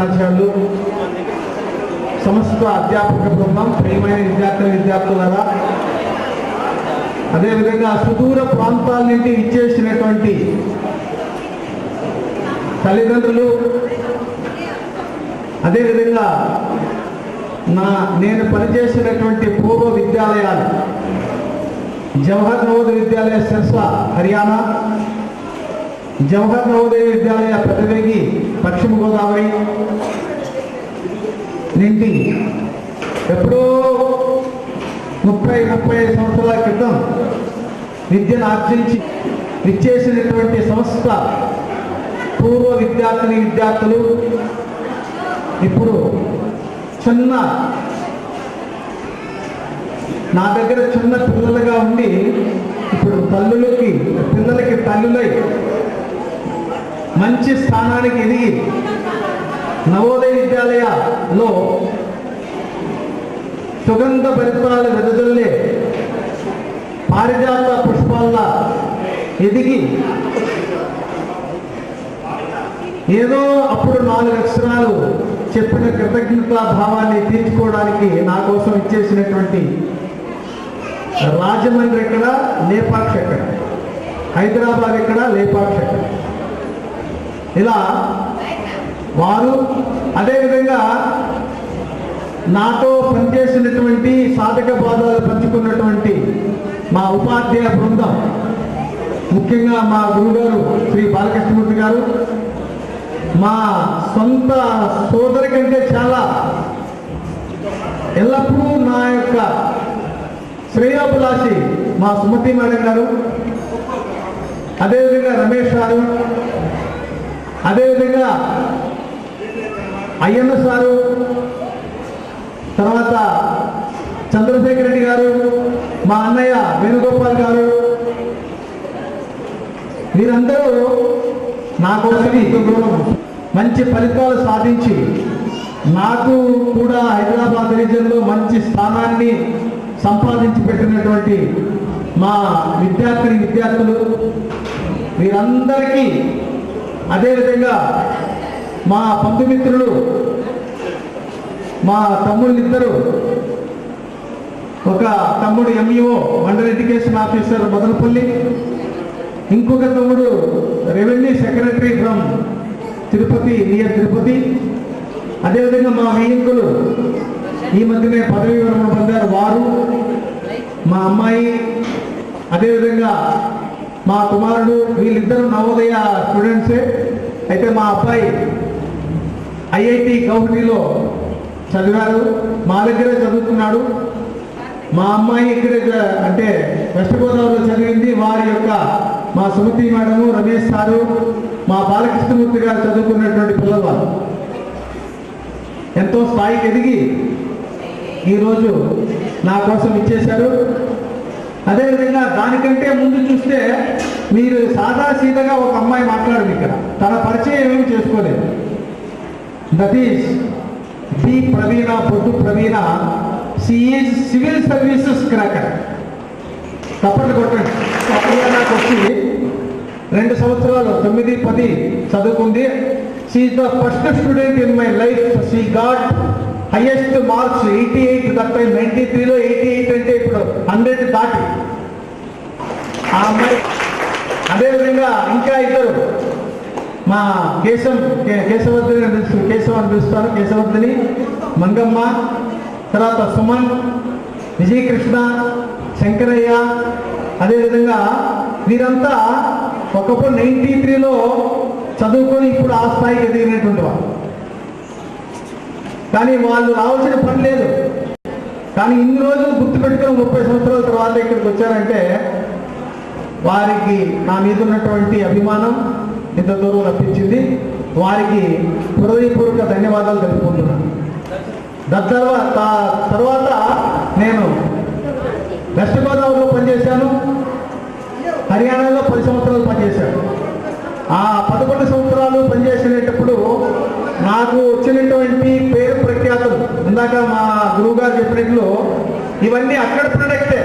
ప్రధానాచార్యులు, సమస్త అధ్యాపక బృందం, ప్రియమైన విద్యార్థులారా, అదేవిధంగా సుదూర ప్రాంతాల నుండి ఇచ్చేసినటువంటి తల్లిదండ్రులు, అదేవిధంగా నేను పనిచేసినటువంటి పూర్వ విద్యాలయాలు జవహర్ నవోదయ విద్యాలయ సిర్సా హర్యానా, జవహర్ నవోదయ విద్యాలయ పెదవేగి పశ్చిమ గోదావరి నుండి ఎప్పుడో 30 సంవత్సరాల క్రితం విద్యను ఆర్జించి విచ్చేసినటువంటి సంస్థ పూర్వ విద్యార్థులు ఇప్పుడు నా దగ్గర చిన్న పిల్లలుగా ఉండి ఇప్పుడు పిల్లలకి తల్లులై మంచి స్థానానికి ఎదిగి నవోదయ విద్యాలయలో సుగంధ పరిసరాలు వెదజల్లే పారిజాత పుష్పాల ఎదిగి ఏదో అప్పుడు 4 అక్షరాలు చెప్పిన కృతజ్ఞతా భావాన్ని తీర్చుకోవడానికి నా కోసం ఇచ్చేసినటువంటి రాజమండ్రి ఎక్కడ, లేపాక్ష ఎక్కడ, హైదరాబాద్ ఎక్కడ, లేపాక్ష ఎక్కడ, ఇలా వారు అదేవిధంగా నాతో పనిచేసినటువంటి సాధక బాధలు పంచుకున్నటువంటి మా ఉపాధ్యాయ బృందం, ముఖ్యంగా మా గురుగారు శ్రీ బాలకృష్ణమూర్తి గారు, మా సొంత సోదరి కంటే చాలా ఎల్లప్పుడూ నా యొక్క శ్రేయోభిలాషి మా సుమతి మేడం గారు, అదేవిధంగా రమేష్ గారు, అదేవిధంగా అయ్యన్న సారు, తర్వాత చంద్రశేఖర్ రెడ్డి గారు, మా అన్నయ్య వేణుగోపాల్ గారు, వీరందరూ నా కోసం మంచి ఫలితాలు సాధించి నాకు కూడా హైదరాబాద్ రీజియన్లో మంచి స్థానాన్ని సంపాదించి పెట్టినటువంటి మా విద్యార్థులు వీరందరికీ, అదేవిధంగా మా బంధుమిత్రులు, మా తమ్ముళ్ళిద్దరూ, ఒక తమ్ముడు MEO mandal education officer Madanapalle, ఇంకొక తమ్ముడు revenue secretary from near Tirupati, అదేవిధంగా మా వియ్యంకులు ఈ మధ్యనే పదవీ విరమణ పొందారు వారు, మా అమ్మాయి, అదేవిధంగా మా కుమారుడు, వీళ్ళిద్దరూ నవోదయ స్టూడెంట్సే. అయితే మా అబ్బాయి ఐఐటి గౌహటిలో చదివారు, మా దగ్గరే చదువుతున్నాడు. మా అమ్మాయి ఇక్కడే అంటే వెస్ట్ గోదావరిలో చదివింది. వారి యొక్క మా సుమతి మేడము, రమేష్ సారు, మా బాలకృష్ణమూర్తి గారు చదువుకున్నటువంటి పిల్లలు ఎంతో స్థాయికి ఎదిగి ఈరోజు నా కోసం ఇచ్చేశారు. అదేవిధంగా దానికంటే ముందు చూస్తే మీరు సాదాసీదగా ఒక అమ్మాయి మాట్లాడదు, ఇక్కడ తన పరిచయం ఏమీ చేసుకోలేదు. దట్ ఈస్ బి ప్రవీణ, పొద్దు Praveena. She is civil services cracker. తప్పట్లు కొట్టండి. నాకు వచ్చి 2 సంవత్సరాలు 9, 10 చదువుకుంది. She is the first student in my life. She got highest marks 88. That time 93లో 88 అంటే ఇప్పుడు 100 దాటి ఆ అమ్మాయి. అదేవిధంగా ఇంకా ఇద్దరు, మా కేశవర్ధని అని పిలుస్తాను, కేశవర్ధని, మంగమ్మ, తర్వాత సుమన్, విజయకృష్ణ, శంకరయ్య. అదేవిధంగా వీరంతా ఒకప్పుడు 93లో చదువుకొని ఇప్పుడు ఆ స్థాయికి ఎదిగినటువంటి వారు. కానీ వాళ్ళు రావాల్సిన పని లేదు. కానీ ఇన్ని రోజులు గుర్తుపెట్టుకుని 30 సంవత్సరాల తర్వాత ఇక్కడికి వచ్చారంటే వారికి నా మీద ఉన్నటువంటి అభిమానం ఇంత దూరం రప్పించింది. వారికి హృదయపూర్వక ధన్యవాదాలు తెలుపుకుంటున్నాను. తర్వాత నేను వెస్ట్ గోదావరిలో పనిచేశాను, హర్యానాలో 10 సంవత్సరాలు పనిచేశాను. ఆ 11 సంవత్సరాలు పనిచేసేటప్పుడు నాకు వచ్చినటువంటి పేరు ప్రఖ్యాతులు ఇందాక మా గురువు గారు చెప్పినట్లు ఇవన్నీ అక్కడ ప్రొడక్టే.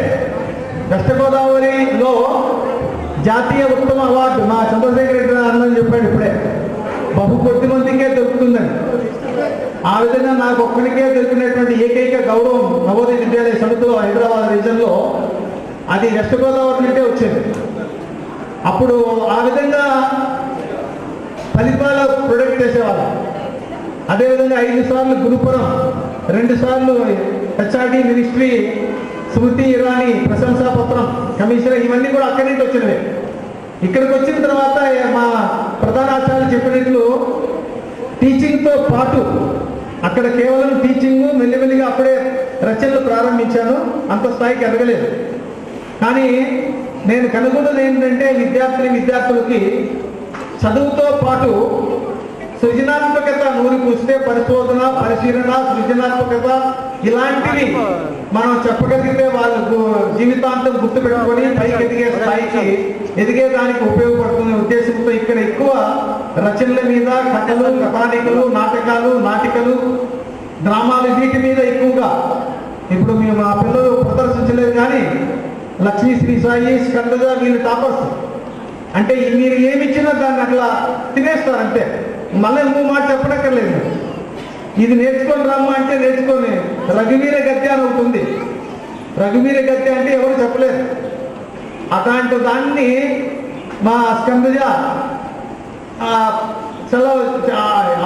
వెస్ట్ గోదావరిలో జాతీయ ఉత్తమ అవార్డు మా చంద్రశేఖర్ రెడ్డి అన్నని చెప్పాడు ఇప్పుడే, బహు కొద్ది మందికే దొరుకుతుందని. ఆ విధంగా నాకు ఒక్కరికే దొరికినటువంటి ఏకైక గౌరవం నవోదయ విద్యాలయ సమితిలో హైదరాబాద్ రీజన్లో అది వెస్ట్ గోదావరి నుండే వచ్చేది. అప్పుడు ఆ విధంగా ఫలితాలు ప్రొడక్ట్ చేసేవాళ్ళం. అదేవిధంగా 5 సార్లు గురుపురం, 2 సార్లు హెచ్ఆర్డి మినిస్ట్రీ స్మృతి ఇరానీ ప్రశంసా పత్రం కమిషనర్, ఇవన్నీ కూడా అక్కడి నుంచి వచ్చినవే. ఇక్కడికి వచ్చిన తర్వాత మా ప్రధానాచార్యులు చెప్పినట్లు టీచింగ్తో పాటు అక్కడ కేవలం టీచింగు మెల్లిమెల్లిగా అప్పుడే రచనలు ప్రారంభించాను. అంత స్థాయికి ఎదగలేదు. కానీ నేను కనుగొన్నది ఏంటంటే విద్యార్థులకి చదువుతో పాటు సృజనాత్మకత నూరి పూస్తే పరిశోధన, పరిశీలన, సృజనాత్మకత ఇలాంటివి మనం చెప్పగలిగితే వాళ్ళకు జీవితాంతం గుర్తుపెట్టుకొని పైకి ఎదిగే స్థాయికి ఎదిగేదానికి ఉపయోగపడుతున్న ఉద్దేశంతో ఇక్కడ ఎక్కువ రచనల మీద, కథలు, కథానికలు, నాటికలు, డ్రామాలు వీటి మీద ఎక్కువగా ఇప్పుడు మేము మా పిల్లలు ప్రదర్శించలేదు. కానీ లక్ష్మీ శ్రీ సాయి, స్కందజ వీళ్ళు టాపర్స్. అంటే మీరు ఏమిచ్చినా దాన్ని అట్లా తినేస్తారు అంతే. మళ్ళీ ఇంకో మాట చెప్పనక్కర్లేదు. ఇది నేర్చుకొని రమ్మా అంటే నేర్చుకొని రఘువీర గద్య అని ఒకటి ఉంది. రఘువీర గద్య అంటే ఎవరు చెప్పలేరు. అట్లాంటి దాన్ని మా స్కందజ చాలా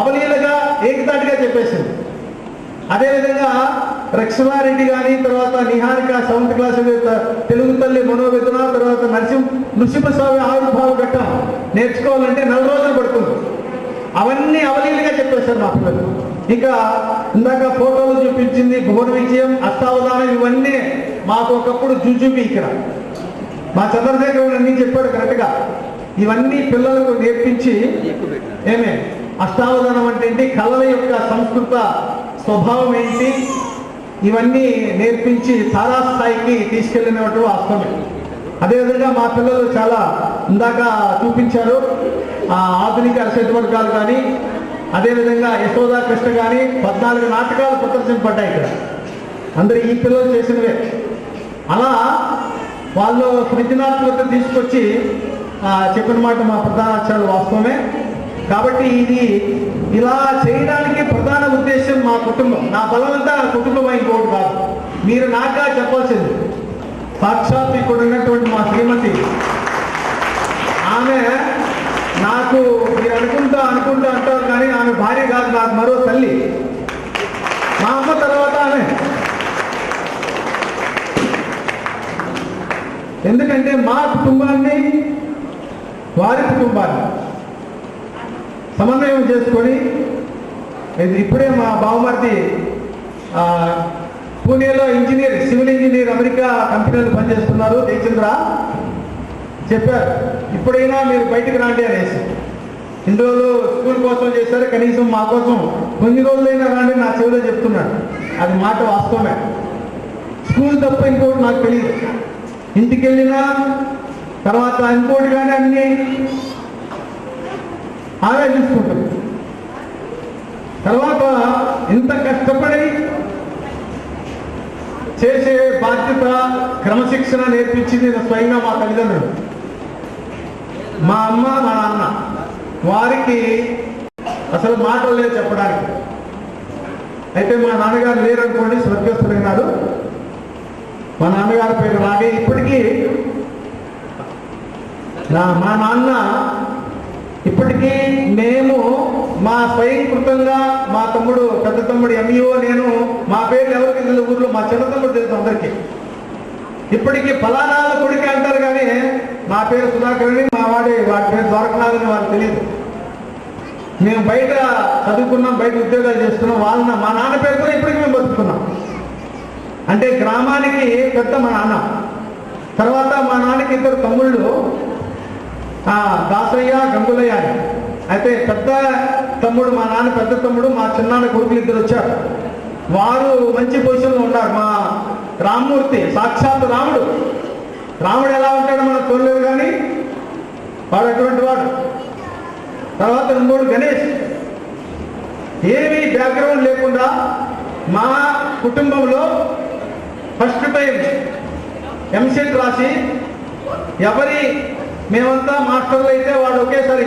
అవలీలగా ఏకతాటిగా చెప్పేసింది. అదేవిధంగా రక్షమారెడ్డి కానీ, తర్వాత నిహారిక 7th క్లాస్ తెలుగు తల్లి మనోవేదన, తర్వాత నృసింహస్వామి ఆవిర్భావ ఘట్టం నేర్చుకోవాలంటే 4 రోజులు పడుతుంది. అవన్నీ అవలీలుగా చెప్పేశారు మా పిల్లలు. ఇంకా ఇందాక ఫోటోలు చూపించింది భువన విజయం, అష్టావధానం, ఇవన్నీ మాకు ఒకప్పుడు జూజుబి. ఇక్కడ మా చంద్రశేఖర్ అన్నీ చెప్పాడు కరెక్ట్గా. ఇవన్నీ పిల్లలకు నేర్పించి అష్టావధానం అంటే ఏంటి, కళల యొక్క సంస్కృత స్వభావం ఏంటి, ఇవన్నీ నేర్పించి తారాస్థాయికి తీసుకెళ్ళినట్టు వాస్తవమే. అదేవిధంగా మా పిల్లలు చాలా ఇందాక చూపించారు ఆధునిక రచయిత వర్గాలు కానీ, అదేవిధంగా యశోదా కృష్ణ కానీ 14 నాటకాలు ప్రదర్శించబడ్డాయి ఇక్కడ. అందరూ ఈ పిల్లలు చేసినవే. అలా వాళ్ళు సృజనాత్మకత తీసుకొచ్చి చెప్పిన మాట మా ప్రధానాచార్యులు వాస్తవమే. కాబట్టి ఇది ఇలా చేయడానికి ప్రధాన ఉద్దేశం మా కుటుంబం. నా బలమంతా నా కుటుంబం ఇంకోటి కాదు. మీరు నాకా చెప్పాల్సింది సాక్షాత్ ఇక్కడ ఉన్నటువంటి మా శ్రీమతి. ఆమె నాకు మీరు అనుకుంటా అంటారు కానీ ఆమె భార్య కాదు, నాకు మరో తల్లి. మా అమ్మ తర్వాత ఆమె. ఎందుకంటే మా కుటుంబాన్ని వారి కుటుంబాన్ని సమన్వయం చేసుకొని, ఇప్పుడే మా బావమర్ది పూణేలో సివిల్ ఇంజనీర్ అమెరికా కంపెనీలు పనిచేస్తున్నారు, జయచంద్ర చెప్పారు ఇప్పుడైనా మీరు బయటకు రాండి అనేసి. ఇన్ని రోజులు స్కూల్ కోసం చేశారు, కనీసం మా కోసం కొన్ని రోజులైనా రాండి నా చెవిలో చెప్తున్నాడు. అది మాట వాస్తవమే. స్కూల్ తప్ప ఇంకోటి నాకు తెలియదు. ఇంటికి వెళ్ళినా తర్వాత ఇంకోటి కానీ అన్నీ ఆమె చూసుకుంటుంది. తర్వాత ఇంత కష్టపడి చేసే బాధ్యత, క్రమశిక్షణ నేర్పించింది స్వయంగా మా తల్లిదండ్రులు, మా అమ్మ, మా నాన్న. వారికి అసలు మాటలు లేదు చెప్పడానికి. అయితే మా నాన్నగారు లేరనుకోండి, స్వర్గస్థులైనాడు. మా నాన్నగారి పేరు రాగే. ఇప్పటికీ మా నాన్న ఇప్పటికీ మేము మా స్వయంకృతంగా మా తమ్ముడు, పెద్ద తమ్ముడు ఎంఈఓ, నేను మా పేర్లు ఎవరికి తెలియదు ఊర్లో. మా చిన్న తమ్ముడు తెలుసు అందరికీ. ఇప్పటికీ ఫలానాల కొడుకు అంటారు కానీ నా పేరు సుధాకర్ అని, మా వాడి పేరు ద్వారకనాథని వాళ్ళకి తెలియదు. మేము బయట చదువుకున్నాం, బయట ఉద్యోగాలు చేస్తున్నాం. మా నాన్న పేరుతో ఇప్పటికీ మేము బతుకుతున్నాం. అంటే గ్రామానికి పెద్ద మా నాన్న. తర్వాత మా నాన్నకి 2 తమ్ముళ్ళు, దాసయ్య, గంగులయ్య అని. అయితే పెద్ద తమ్ముడు, మా నాన్న పెద్ద తమ్ముడు, మా చిన్నాన్న కొడుకులు 2 వచ్చారు. వారు మంచి పొజిషన్లో ఉన్నారు. మా రామ్మూర్తి సాక్షాత్ రాముడు. రాముడు ఎలా ఉంటాడో మనకు చూడలేదు కానీ వాడు అటువంటి వాడు. తర్వాత 3 గణేష్. ఏమీ బ్యాక్గ్రౌండ్ లేకుండా మా కుటుంబంలో ఫస్ట్ టైం ఎంసెట్ రాసి, మేమంతా మాస్టర్లు అయితే వాడు ఒకేసారి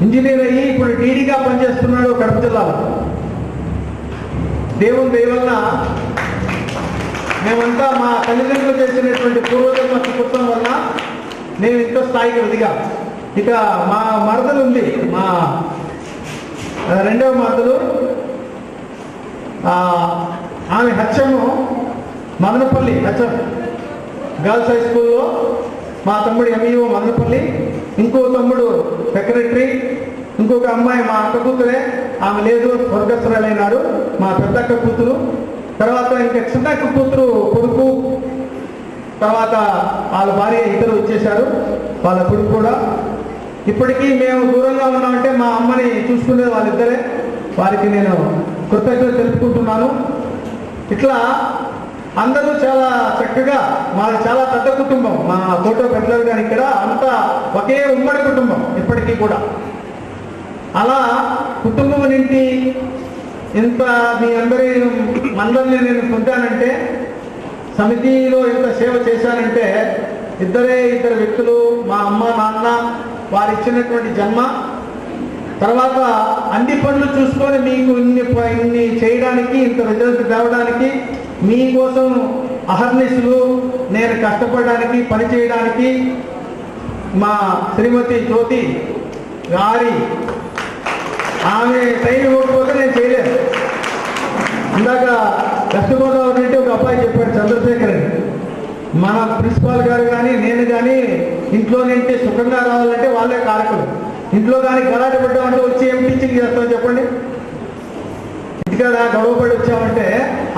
ఇంజనీర్ అయ్యి ఇప్పుడు డీడీగా పనిచేస్తున్నాడు కడప కుటుంబాలు. దేవుని దయ వలన మేమంతా మా తల్లిదండ్రులు చేసినటువంటి పూర్వజన్మ సుకృతం వలన మేము ఇంత స్థాయికి ఎదిగాం. ఇక మా మరదలు ఉంది, మా రెండవ మరదలు, ఆమె HM Madanapalle HM girls high స్కూల్లో, మా తమ్ముడు ఎంఈఓ మదనపల్లి, ఇంకో తమ్ముడు సెక్రటరీ, ఇంకొక అమ్మాయి మా అక్క కూతురే, ఆమె లేదు స్వర్గస్థురాలైనారు, మా పెద్దక్క కూతురు. తర్వాత ఇంకా చిన్నక్క కూతురు కొడుకు, తర్వాత వాళ్ళ భార్య ఇద్దరు వచ్చేసారు, వాళ్ళ కొడుకు కూడా. ఇప్పటికీ మేము దూరంగా ఉన్నామంటే మా అమ్మని చూసుకునేది వాళ్ళిద్దరే, వారికి నేను కృతజ్ఞత తెలుపుకుంటున్నాను. ఇట్లా అందరూ చాలా చక్కగా, మాది చాలా పెద్ద కుటుంబం, మా ఫోటో పెట్టలేదు కానీ ఇక్కడ అంతా ఒకే ఉమ్మడి కుటుంబం ఇప్పటికీ కూడా. అలా కుటుంబం నుండి ఇంత మీ అందరి మందరిని నేను పొందానంటే, సమితిలో ఇంత సేవ చేశానంటే ఇద్దరు వ్యక్తులు, మా అమ్మ నాన్న, వారు ఇచ్చినటువంటి జన్మ. తర్వాత అన్ని పనులు చూసుకొని మీకు ఇన్ని చేయడానికి, ఇంత రిజల్ట్ తేవడానికి, మీకోసం అహర్నిశలు నేను కష్టపడడానికి, పనిచేయడానికి మా శ్రీమతి జ్యోతి గారి ఆమె టైం ఇవ్వకపోతే నేను చేయలేదు. ఇందాక వెస్ట్ గోదావరి నుండి ఒక అబ్బాయి చెప్పాడు, చంద్రశేఖర్ అని. మన ప్రిన్సిపాల్ గారు కానీ నేను కానీ ఇంట్లో నుండి సుఖంగా రావాలంటే వాళ్ళే కారకులు. ఇంట్లో కానీ గలాట పెట్టామంటే వచ్చి ఏం టీచింగ్ చేస్తామని చెప్పండి. ఇంటికాడ గొడవపడి వచ్చామంటే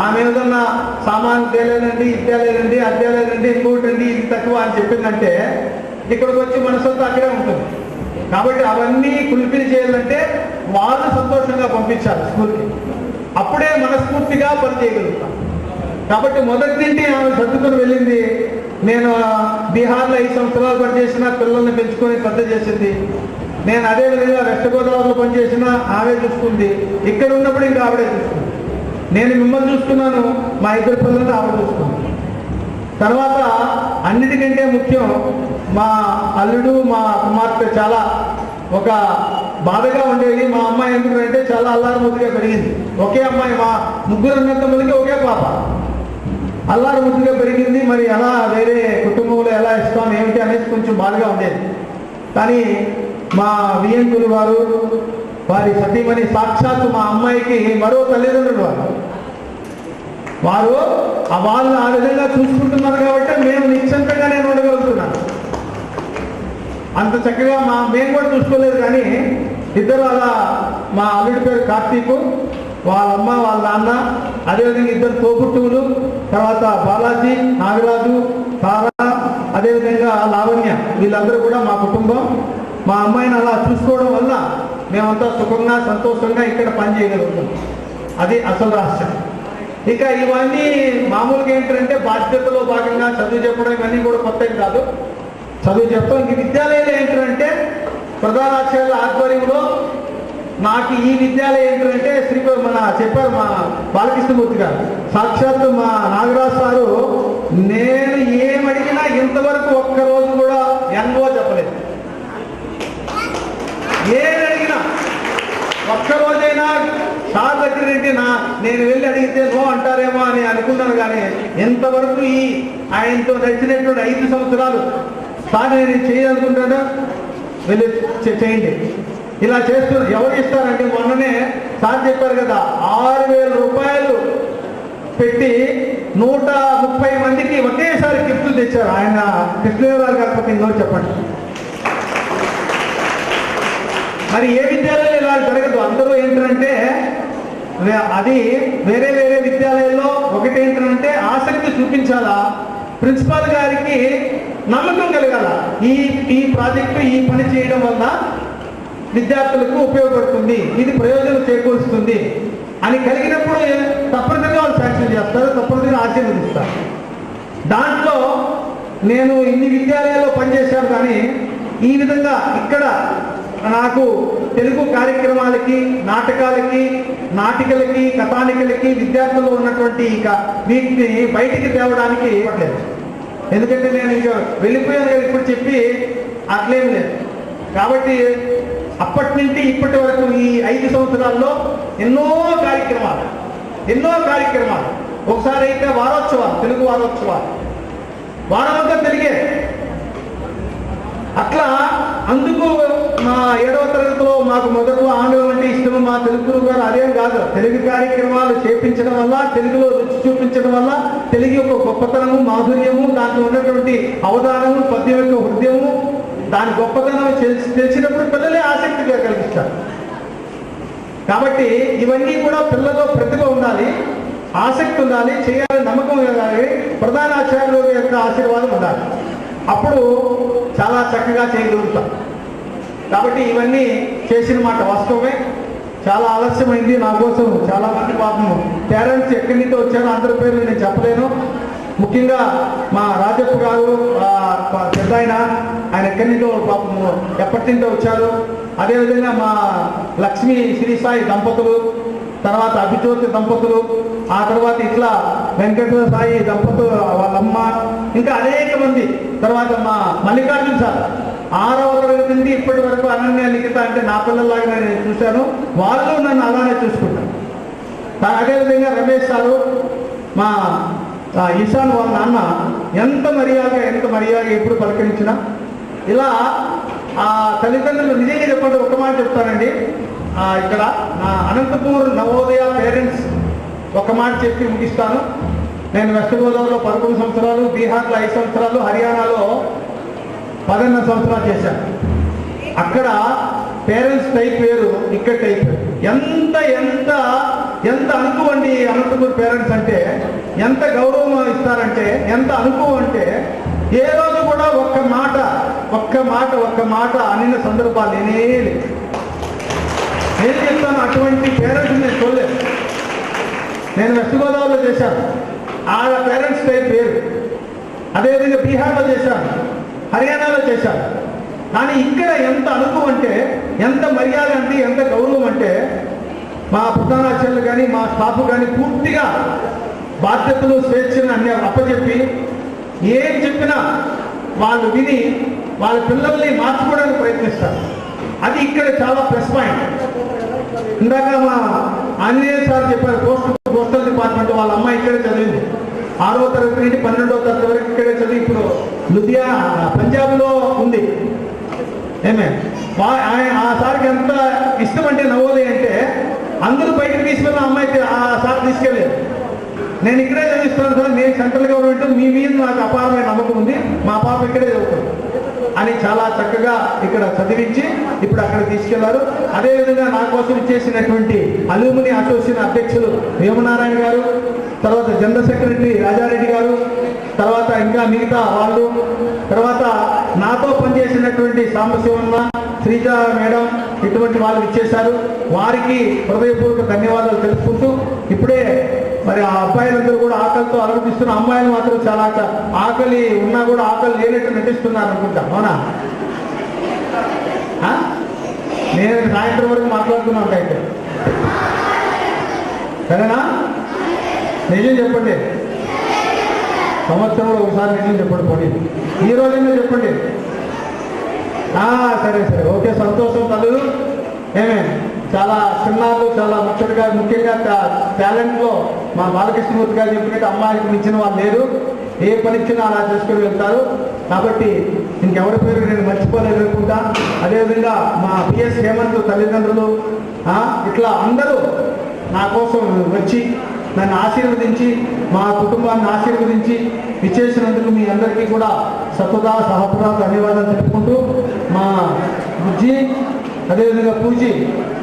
ఆమె ఏదన్నా సామాన్ తేలేదండి, ఇద్దేలేదండి, అద్దేలేదండి, ఇంకోటి అండి, ఇది తక్కువ అని చెప్పిందంటే ఇక్కడికి వచ్చి మనసంతా అక్కడే ఉంటుంది. కాబట్టి అవన్నీ కులిపిని చేయాలంటే వాళ్ళు సంతోషంగా పంపించాలి స్కూల్కి, అప్పుడే మనస్ఫూర్తిగా పని చేయగలుగుతాం. కాబట్టి మొదటి నుండి ఆమె సర్దుకొని వెళ్ళింది. నేను బీహార్లో 5 సంవత్సరాలు పనిచేసిన, పిల్లల్ని పెంచుకొని పెద్ద చేసింది. నేను అదేవిధంగా వెస్ట్ గోదావరిలో పనిచేసిన ఆమె చూసుకుంది. ఇక్కడ ఉన్నప్పుడు ఇంకా ఆవిడే చూసుకుంది. నేను మిమ్మల్ని చూసుకున్నాను, మా ఇద్దరు పిల్లల్ని ఆవిడ చూసుకుంది. తర్వాత అన్నిటికంటే ముఖ్యం మా అల్లుడు, మా కుమార్తె చాలా ఒక బాధగా ఉండేది. మా అమ్మాయి ఎందుకంటే చాలా అల్లారుముద్దుగా పెరిగింది. ఒకే అమ్మాయి, మా ముగ్గురు ఉన్నంత మందికి ఒకే పాప, అల్లారుముద్దుగా పెరిగింది. మరి ఎలా వేరే కుటుంబంలో ఎలా ఇస్తాం ఏమిటి అనేది కొంచెం బాధగా ఉండేది. కానీ మా వియంకులు వారు, వారి సతీమణి సాక్షాత్తు మా అమ్మాయికి మరో తల్లిదండ్రులు వారు వాళ్ళు ఆ విధంగా చూసుకుంటున్నారు కాబట్టి మేము నిశ్చంతగా నేను ఉండగలుగుతున్నాను. అంత చక్కగా మేము కూడా చూసుకోలేదు. కానీ ఇద్దరు అలా, మా అల్లుడి పేరు కార్తీకు, వాళ్ళ అమ్మ వాళ్ళ నాన్న, అదేవిధంగా ఇద్దరు తోబుట్టువులు, తర్వాత బాలాజీ, నాగరాజు, తారా, అదేవిధంగా లావణ్య, వీళ్ళందరూ కూడా మా కుటుంబం. మా అమ్మాయిని అలా చూసుకోవడం వల్ల మేమంతా సుఖంగా సంతోషంగా ఇక్కడ పని చేయగలుగుతాం. అది అసలు రహస్యం. ఇక ఇవన్నీ మామూలుగా ఏంటంటే బాధ్యతలో భాగంగా చదువు చెప్పడం ఇవన్నీ కూడా కొత్త కాదు. చదువు చెప్తాం. ఇంక విద్యాలయాలు ఏంటంటే ప్రధానాచార్యుల ఆధ్వర్యంలో నాకు ఈ విద్యాలయం ఏంటంటే చెప్పారు మా బాలకృష్ణమూర్తి గారు, సాక్షాత్తు మా నాగరాజు సారు, నేను ఏమడిగినా ఇంతవరకు ఒక్కరోజు కూడా ఎన్నో చెప్పలేదు. ఏదడిగినా ఒక్కరోజైనా సార్ దగ్గర ఏంటి నేను వెళ్ళి అడిగితే నో అంటారేమో అని అనుకున్నాను. కానీ ఎంతవరకు ఆయనతో నడిచినటువంటి 5 సంవత్సరాలు సార్ నేను చేయాలనుకుంటాను, వెళ్ళి చేయండి, ఇలా చేస్తున్నా. ఎవరు ఇస్తారంటే మొన్ననే సార్ చెప్పారు కదా, 6,000 రూపాయలు పెట్టి 130 మందికి ఒకేసారి గిఫ్ట్లు తెచ్చారు. ఆయన కృష్ణదేవరావు కాకపోతే ఇంకో చెప్పండి. మరి ఏ విద్యాలయాలు ఇలా జరగదు. అందరూ ఏంటంటే అది వేరే వేరే విద్యాలయాల్లో ఒకటేంటంటే ఆసక్తి చూపించాలా, ప్రిన్సిపాల్ గారికి నమ్మకం కలగాల, ఈ ప్రాజెక్టు ఈ పని చేయడం వల్ల విద్యార్థులకు ఉపయోగపడుతుంది, ఇది ప్రయోజనం చేకూరుస్తుంది అని కలిగినప్పుడు తప్పనిసరిగా వాళ్ళు శాంక్షన్ చేస్తారు, తప్పనిసరిగా ఆశీర్వదిస్తారు. దాంట్లో నేను ఇన్ని విద్యాలయాల్లో పనిచేశాను. కానీ ఈ విధంగా ఇక్కడ నాకు తెలుగు కార్యక్రమాలకి, నాటకాలకి, నాటికలకి, కథానికలకి విద్యార్థుల్లో ఉన్నటువంటి వీటిని బయటికి తేవడానికి ఇవ్వట్లేదు. ఎందుకంటే నేను ఇంకా వెళ్ళిపోయాను కదా ఇప్పుడు చెప్పి అట్లేం లేదు. కాబట్టి అప్పటి నుండి ఇప్పటి వరకు ఈ 5 సంవత్సరాల్లో ఎన్నో కార్యక్రమాలు. ఒకసారి అయితే వారోత్సవాలు, తెలుగు వారోత్సవాలు, వారమంతా తెలుగే. అట్లా అందుకు మా 7వ తరగతిలో మాకు మొదట్లో ఆంగ్లం అంటే ఇష్టం. మా తెలుగు గురువు గారు అదేం కాదు, తెలుగు కార్యక్రమాలు చేపించడం వల్ల, తెలుగులో రుచి చూపించడం వల్ల తెలుగు యొక్క గొప్పతనము, మాధుర్యము, దాంట్లో ఉన్నటువంటి అవధానము, పద్యం యొక్క హృదయము, దాని గొప్పతనం తెలిసినప్పుడు పిల్లలే ఆసక్తిగా కలిగిస్తారు. కాబట్టి ఇవన్నీ కూడా పిల్లల్లో ప్రతిభ ఉండాలి, ఆసక్తి ఉండాలి, చేయాలని నమ్మకం ఉండాలి, ప్రధాన ఆచార్యుల యొక్క ఆశీర్వాదం ఉండాలి. అప్పుడు చాలా చక్కగా చేయగలుగుతాం. కాబట్టి ఇవన్నీ చేసిన మాట వాస్తవమే. చాలా ఆలస్యమైంది. నా కోసం చాలా మంది పాపం పేరెంట్స్ ఎక్కడి నుంచి వచ్చారో అందరి పేర్లు నేను చెప్పలేను. ముఖ్యంగా మా రాజప్ప గారు పెద్ద ఆయన ఎక్కడి నుంచో పాపము ఎప్పటి నుంచో వచ్చారు. అదేవిధంగా మా లక్ష్మీ శ్రీసాయి దంపతులు, తర్వాత అభిజ్యోతి దంపతులు, ఆ తర్వాత ఇట్లా వెంకటేశ్వర సాయి దంపతులు వాళ్ళమ్మ, ఇంకా అనేక మంది. తర్వాత మా మల్లికార్జున సార్ 6వ తరగతి నుండి ఇప్పటి వరకు అనన్య లిఖిత అంటే నా పిల్లల్లాగా నేను చూశాను, వాళ్ళు నన్ను అలానే చూసుకుంటాను. అదేవిధంగా రమేష్ సారు, మా ఈశాన్ వాళ్ళ నాన్న ఎంత మర్యాద ఎప్పుడు పలకరించినా. ఇలా ఆ తల్లిదండ్రులు నిజంగా చెప్పండి, ఒక మాట చెప్తానండి. ఇక్కడ నా అనంతపూర్ నవోదయ పేరెంట్స్ ఒక మాట చెప్పి ముగిస్తాను. నేను వెస్ట్ గోదావరిలో 11 సంవత్సరాలు, బీహార్లో 5 సంవత్సరాలు, హర్యానాలో 11 సంవత్సరాలు చేశాను. అక్కడ పేరెంట్స్ టైప్ వేరు, ఇక్కడ టైప్ వేరు. ఎంత ఎంత ఎంత అనుకువ అండి అనంతపూర్ పేరెంట్స్ అంటే, ఎంత గౌరవం ఇస్తారంటే, ఎంత అనుకువ అంటే, ఏ రోజు కూడా ఒక్క మాట అనిన సందర్భాలు నేను చెప్తాను. అటువంటి పేరెంట్స్ నేను చూడలేదు. నేను వెస్ట్ గోదావరిలో చేశాను, ఆడ పేరెంట్స్ టైప్ వేరు. అదేవిధంగా బీహార్లో చేశాను, హర్యానాలో చేశాను. కానీ ఇక్కడ ఎంత అనుభవం అంటే, ఎంత మర్యాద అంటే, ఎంత గౌరవం అంటే, మా ప్రధానాచార్యులు కానీ మా స్టాఫ్ కానీ పూర్తిగా బాధ్యతలు స్వేచ్ఛను అన్ని అప్పచెప్పి ఏం చెప్పినా వాళ్ళు విని వాళ్ళ పిల్లల్ని మార్చుకోవడానికి ప్రయత్నిస్తారు. అది ఇక్కడ చాలా ప్లస్ పాయింట్. ఇందాక మా ఆంజనేయ సార్ చెప్పారు, పోస్టల్ డిపార్ట్మెంట్ వాళ్ళ అమ్మాయి ఇక్కడే చదివింది. 6వ తరగతి నుండి 12వ తరగతి వరకు ఇక్కడే చదివి ఇప్పుడు లుధియానా పంజాబ్లో ఉంది. ఆ సార్కి ఎంత ఇష్టం అంటే నవోదయ అంటే, అందరూ బయటకు తీసుకెళ్ళిన అమ్మాయికి ఆ సార్ తీసుకెళ్ళారు. నేను ఇక్కడే చదివిస్తున్నాను సార్, నేను సెంట్రల్ గవర్నమెంట్, మీ మీద నాకు అపారమైన నమ్మకం ఉంది, మా పాప ఇక్కడే చదువుతుంది అని చాలా చక్కగా ఇక్కడ చదివించి ఇప్పుడు అక్కడ తీసుకెళ్లారు. అదేవిధంగా నా కోసం ఇచ్చేసినటువంటి అలూమిని అసోసియేషన్ అధ్యక్షులు వేమనారాయణ గారు, తర్వాత జనరల్ సెక్రటరీ రాజారెడ్డి గారు, తర్వాత ఇంకా మిగతా వాళ్ళు, తర్వాత నాతో పనిచేసినటువంటి సాంబశివన్న, శ్రీజ మేడం, ఇటువంటి వాళ్ళు ఇచ్చేశారు. వారికి హృదయపూర్వక ధన్యవాదాలు తెలుపుకుంటూ, ఇప్పుడే మరి ఆ అబ్బాయిలందరూ కూడా ఆకలితో అలమటిస్తున్న, అమ్మాయిలు మాత్రం చాలా ఆకలి ఉన్నా కూడా ఆకలి లేనట్టు నటిస్తున్నారు అనుకుంటా. అవునా? నేను సాయంత్రం వరకు మాట్లాడుతున్నాను అయితే, సరేనా? నిజం చెప్పండి, సంవత్సరంలో ఒకసారి నిజం చెప్పండి. పోనీ ఈ రోజైనా చెప్పండి. సరే ఓకే, సంతోషం. తల్లు చాలా చిన్నాళ్ళు, చాలా ముఖ్యంగా టాలెంట్లో మా బాలకృష్ణమూర్తి గారు చెప్పినట్టు అమ్మాయికి మించిన వాళ్ళు లేరు. ఏ పని ఇచ్చినా అలా చేసుకుని వెళ్తారు. కాబట్టి ఇంకెవరి పేరు నేను మర్చిపోలేదు అనుకుంటా. అదేవిధంగా మా పిఎస్ హేమంత్ తల్లిదండ్రులు, ఇట్లా అందరూ నా కోసం వచ్చి నన్ను ఆశీర్వదించి, మా కుటుంబాన్ని ఆశీర్వదించి విచ్చేసినందుకు మీ అందరికీ కూడా సతుదా సహపురా ధన్యవాదాలు తెలుపుకుంటూ, మా బుజ్జి అదేవిధంగా పూజి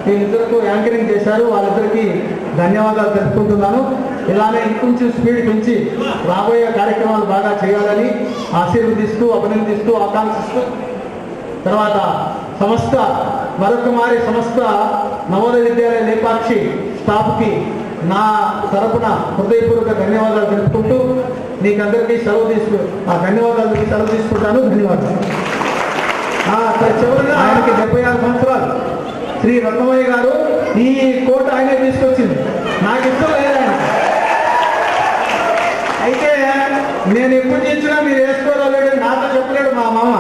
వీళ్ళిద్దరితో యాంకరింగ్ చేశారు, వాళ్ళిద్దరికీ ధన్యవాదాలు తెలుపుకుంటున్నాను. ఇలానే ఇంకొంచెం స్పీడ్ పెంచి రాబోయే కార్యక్రమాలు బాగా చేయాలని ఆశీర్వదిస్తూ, అభినందిస్తూ, ఆకాంక్షిస్తూ, తర్వాత మరొక మారి సమస్త నవోదయ విద్యాలయ లేపాక్షి స్టాఫ్కి నా తరపున హృదయపూర్వక ధన్యవాదాలు తెలుపుకుంటూ నీకందరికీ సెలవు తీసుకుంటాను. ధన్యవాదాలు. చివరిగా ఆయనకి 76 సంవత్సరాలు శ్రీ రత్నమయ్య గారు ఈ కోట ఆయనే తీసుకొచ్చింది, నాకు ఇష్టం లేదు ఆయన. అయితే నేను ఎప్పుడు చేసినా మీరు వేసుకోవాలని నాతో చెప్పలేడు, మా మామ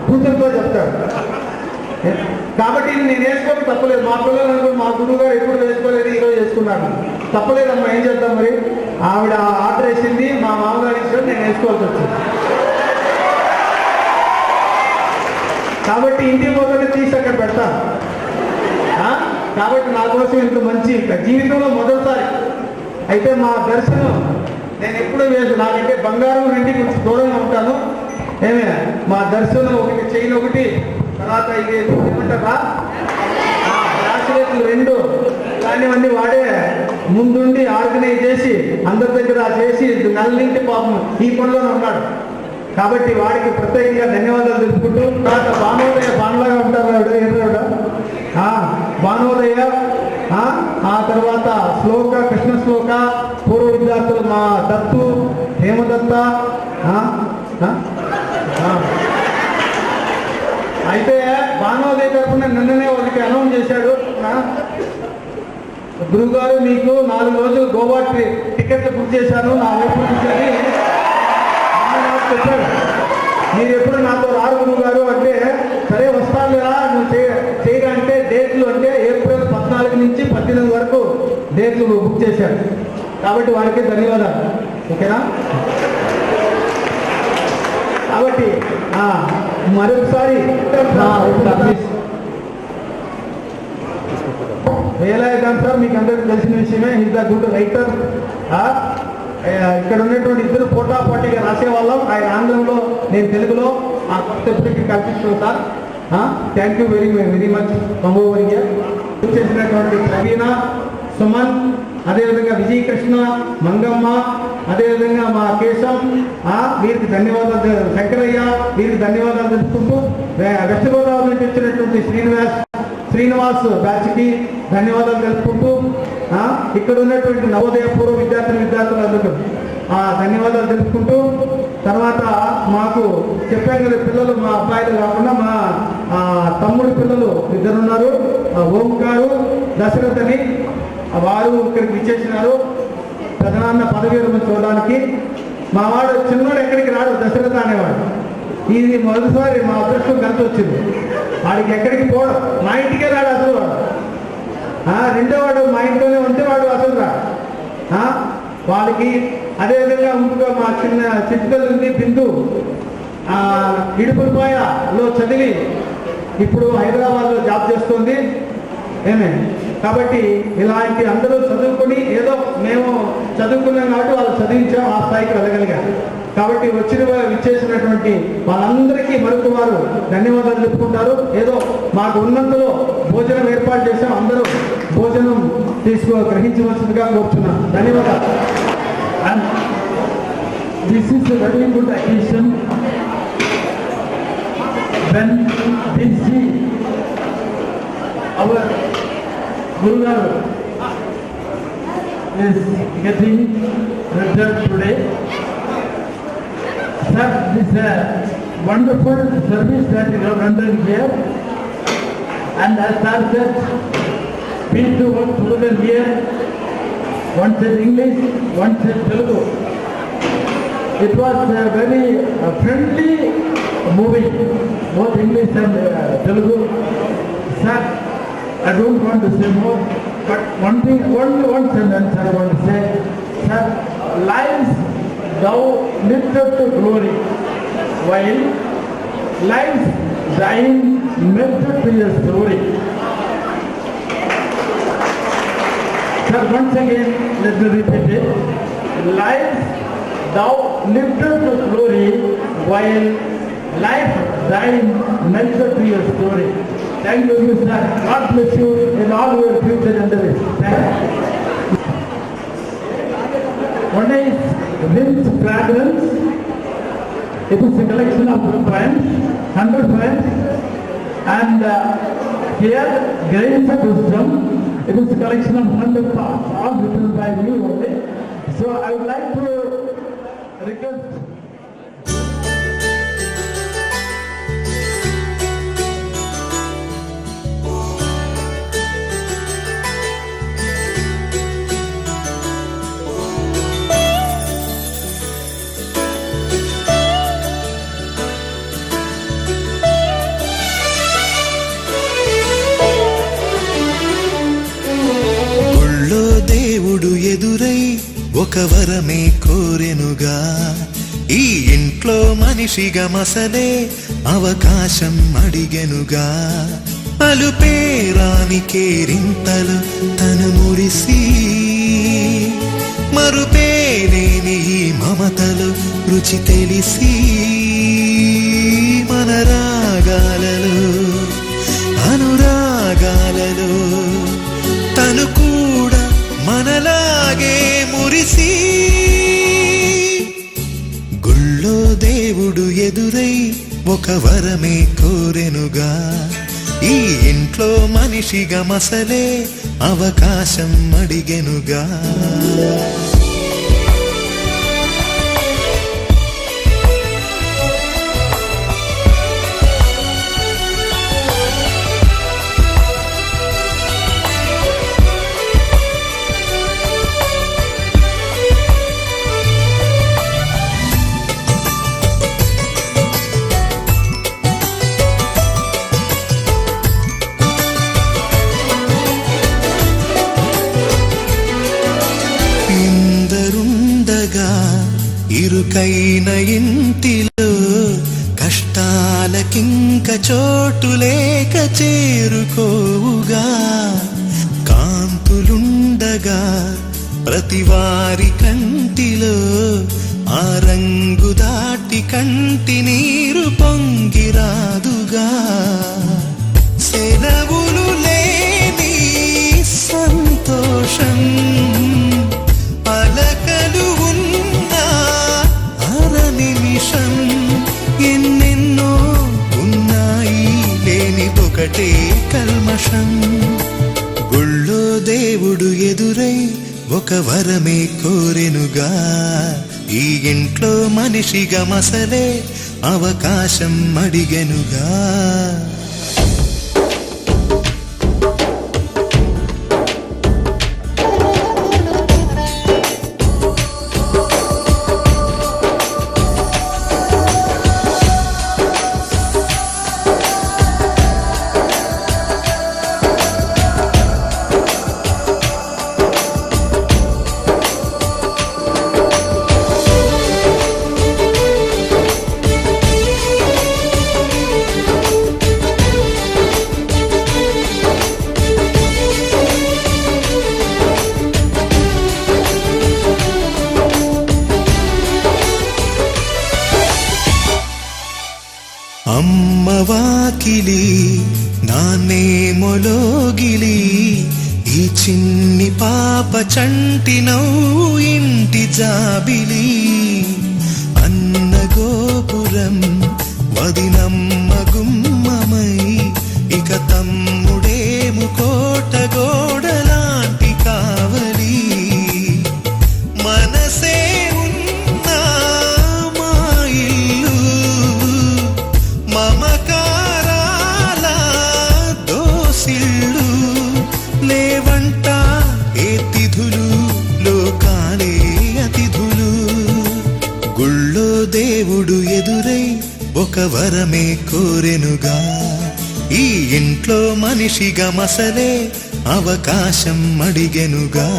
కూతురుతో చెప్తాడు. కాబట్టి నేను వేసుకోవడం తప్పలేదు. మా పిల్లలు అనుకో మా గురువు గారు ఎప్పుడు వేసుకోలేదు, ఈరోజు వేసుకున్నాను. తప్పలేదమ్మా, ఏం చేద్దాం మరి. ఆవిడ ఆర్డర్ వేసింది, మా మామగారు ఇచ్చాడు, నేను వేసుకోవాల్సి వచ్చింది. కాబట్టి ఇంటికి పోతే తీసి అక్కడ పెడతాను. కాబట్టి నా కోసం ఇంత మంచి జీవితంలో మొదటిసారి అయితే మా దర్శనం నేను ఎప్పుడు వేసు, నాకంటే బంగారం వెండి కొంచెం దూరంగా ఉంటాను. ఏమైనా మా దర్శనం ఒకటి చైన్ ఒకటి, తర్వాత ఇది ఏమంటారా బ్రాస్లెట్లు 2 ఇలాంటివన్నీ వాడే ముందుండి ఆర్గనైజ్ చేసి అందరి దగ్గర చేసి నల్లింటి పాపం ఈ పనిలోనే ఉన్నాడు. కాబట్టి వాడికి ప్రత్యేకంగా ధన్యవాదాలు తెలుపుకుంటూ తర్వాత భానోదయ బాణలాగా ఉంటారు భానోదయ, ఆ తర్వాత శ్లోక, కృష్ణ శ్లోక, పూర్వ విద్యార్థులు మా దత్తు, హేమదత్త. అయితే భానోదయ తరఫున నిన్ననే వాళ్ళకి అనౌన్స్ చేశాడు, గురుగారు మీకు 4 రోజులు గోవా టికెట్లు బుక్ చేశాను నా వైపు నుంచి అని చెప్పాడు. మీరు ఎప్పుడు నాతో రారు గురువు గారు అంటే, సరే వస్తాను కదా నువ్వు చేయడానికి డేట్లు అంటే ఏప్రిల్ 14 నుంచి 18 వరకు డేట్లు బుక్ చేశాడు. కాబట్టి వారికి ధన్యవాదాలు. ఓకేనా? కాబట్టి మరొకసారి వేలాయుధం సార్ మీకు అందరికీ తెలిసిన విషయమే. Is the good writer. ఇక్కడ ఉన్నటువంటి ఇద్దరు పోటాపోటీగా రాసేవాళ్ళం. ఆయన ఆంగ్లంలో, నేను తెలుగులో. ఆ కొత్తకి కల్పిస్తున్నాం sir. Thank you very very much పంబోవరిగా చేసినటువంటి ప్రవీణ, సుమన్, అదేవిధంగా విజయకృష్ణ, మంగమ్మ, అదేవిధంగా మా కేశం, వీరికి ధన్యవాదాలు. శంకరయ్య, వీరికి ధన్యవాదాలు తెలుపుకుంటూ వెస్ట్ గోదావరి నుంచి వచ్చినటువంటి శ్రీనివాస్ బ్యాచ్కి ధన్యవాదాలు తెలుపుకుంటూ ఇక్కడ ఉన్నటువంటి నవోదయ పూర్వ విద్యార్థులందరూ ధన్యవాదాలు తెలుపుకుంటూ, తర్వాత మాకు చెప్పాను కదా పిల్లలు, మా అబ్బాయిలు కాకుండా మా తమ్ముడు పిల్లలు 2 ఉన్నారు, ఓంకారు, దశరథ్ అని. వారు ఇక్కడికి విచ్చేసినారు పెదనాన్న పదవి విరమణ చూడడానికి. మా వాడు చిన్నోడు ఎక్కడికి రాడు, దశరథ అనేవాడు. ఇది మొదటిసారి మా అదృష్టం కలిసి వచ్చింది. వాడికి ఎక్కడికి పోవడం, మా ఇంటికే రాడు అసలు వాడు. రెండోవాడు మా ఇంట్లోనే ఉంటే వాడు అసలు రాడు. వాళ్ళకి అదేవిధంగా ఇంకొక మా చిన్న చిట్టుకల్ ఉంది బిందు, ఇడుపులపాయలో చదివి ఇప్పుడు హైదరాబాద్లో జాబ్ చేస్తుంది. కాబట్టి ఇలాంటి అందరూ చదువుకొని, ఏదో మేము చదువుకున్నాం కాబట్టి వాళ్ళు చదివించాం, ఆ స్థాయికి వెళ్ళగలిగారు. కాబట్టి విచ్చేసినటువంటి వాళ్ళందరికీ మరొక వారు ధన్యవాదాలు చెప్పుకుంటారు. ఏదో మాకు ఉన్నంతలో భోజనం ఏర్పాటు చేసాం, అందరూ భోజనం గ్రహించవలసిందిగా కోరుచున్నాను. ధన్యవాదాలు. And this is a very good occasion when we see our Guru Garu is getting retired today. Sir, this is a wonderful service that you have rendered here, and as Sir said, we do work together here. One said English, one said Telugu. It was a very friendly movie, both English and Telugu. Sir, I don't want to say more, but one thing, only one sentence I want to say. Sir, lives thou lifted to glory, while lives thine melted to your story. Sir, once again, let me repeat it. Life thou lifted to glory, while life thine melted to your story. Thank you, sir. God bless you in all your future endeavors. Thank you. One is Vim's Fragrance. It is a collection of poems, 100 poems. And here, Grains of Wisdom. It is a collection of 100 thoughts, all written by me only. So I would like to request దేవుడు ఎదురై ఒక వరమే కోరెనుగా, ఈ ఇంట్లో మనిషిగా మసలే అవకాశం అడిగెనుగా. అలుపేరాని కేరింతలు తను మురిసి, మరుపేలేని ఈ మమతలు రుచి తెలిసి, మన రాగాలలో అనురాగాలలో తను కూడా మనలాగే మురిసి. గుళ్ళో దేవుడు ఎదురై ఒక వరమే కోరెనుగా, ఈ ఇంట్లో మనిషిగా మసలే అవకాశం అడిగెనుగా. ఇరుకైన ఇంటిలో కష్టాలకింక చోటు లేక చేరుకోవుగా. కాంతులుండగా ప్రతివారి కంటిలో ఆ రంగు దాటి కంటి నీరు పొంగిరాదుగా. సెలవులు లేని సంతోషం పలకలు నిమిషం ఎన్నెన్నో ఉన్నాయి, లేనిదొకటే కల్మషం. గుళ్ళో దేవుడు ఎదురై ఒక వరమే కోరెనుగా, ఈ ఇంట్లో మనిషిగా మసలే అవకాశం అడిగెనుగా. అమ్మవాకిలి నాన్నేమొలోగిలి, ఈ చిన్ని పాప చంటి నవ్వు ఇంటి జాబిలి. అన్న గోపురం వదినమ్మ గుమ్మమై, ఇక తమ్ముడేము కోట గోడలాంటి కావలి. మనసే ఉన్నా మా ఇల్లు మమకారాల దోసిళ్ళు, లేవంట ఏ తిథులు లోకాలే అతిథులు. గుళ్ళో దేవుడు ఎదురై ఒక వరమే కోరెనుగా, ఈ ఇంట్లో మనిషిగా మసలే అవకాశం అడిగెనుగా.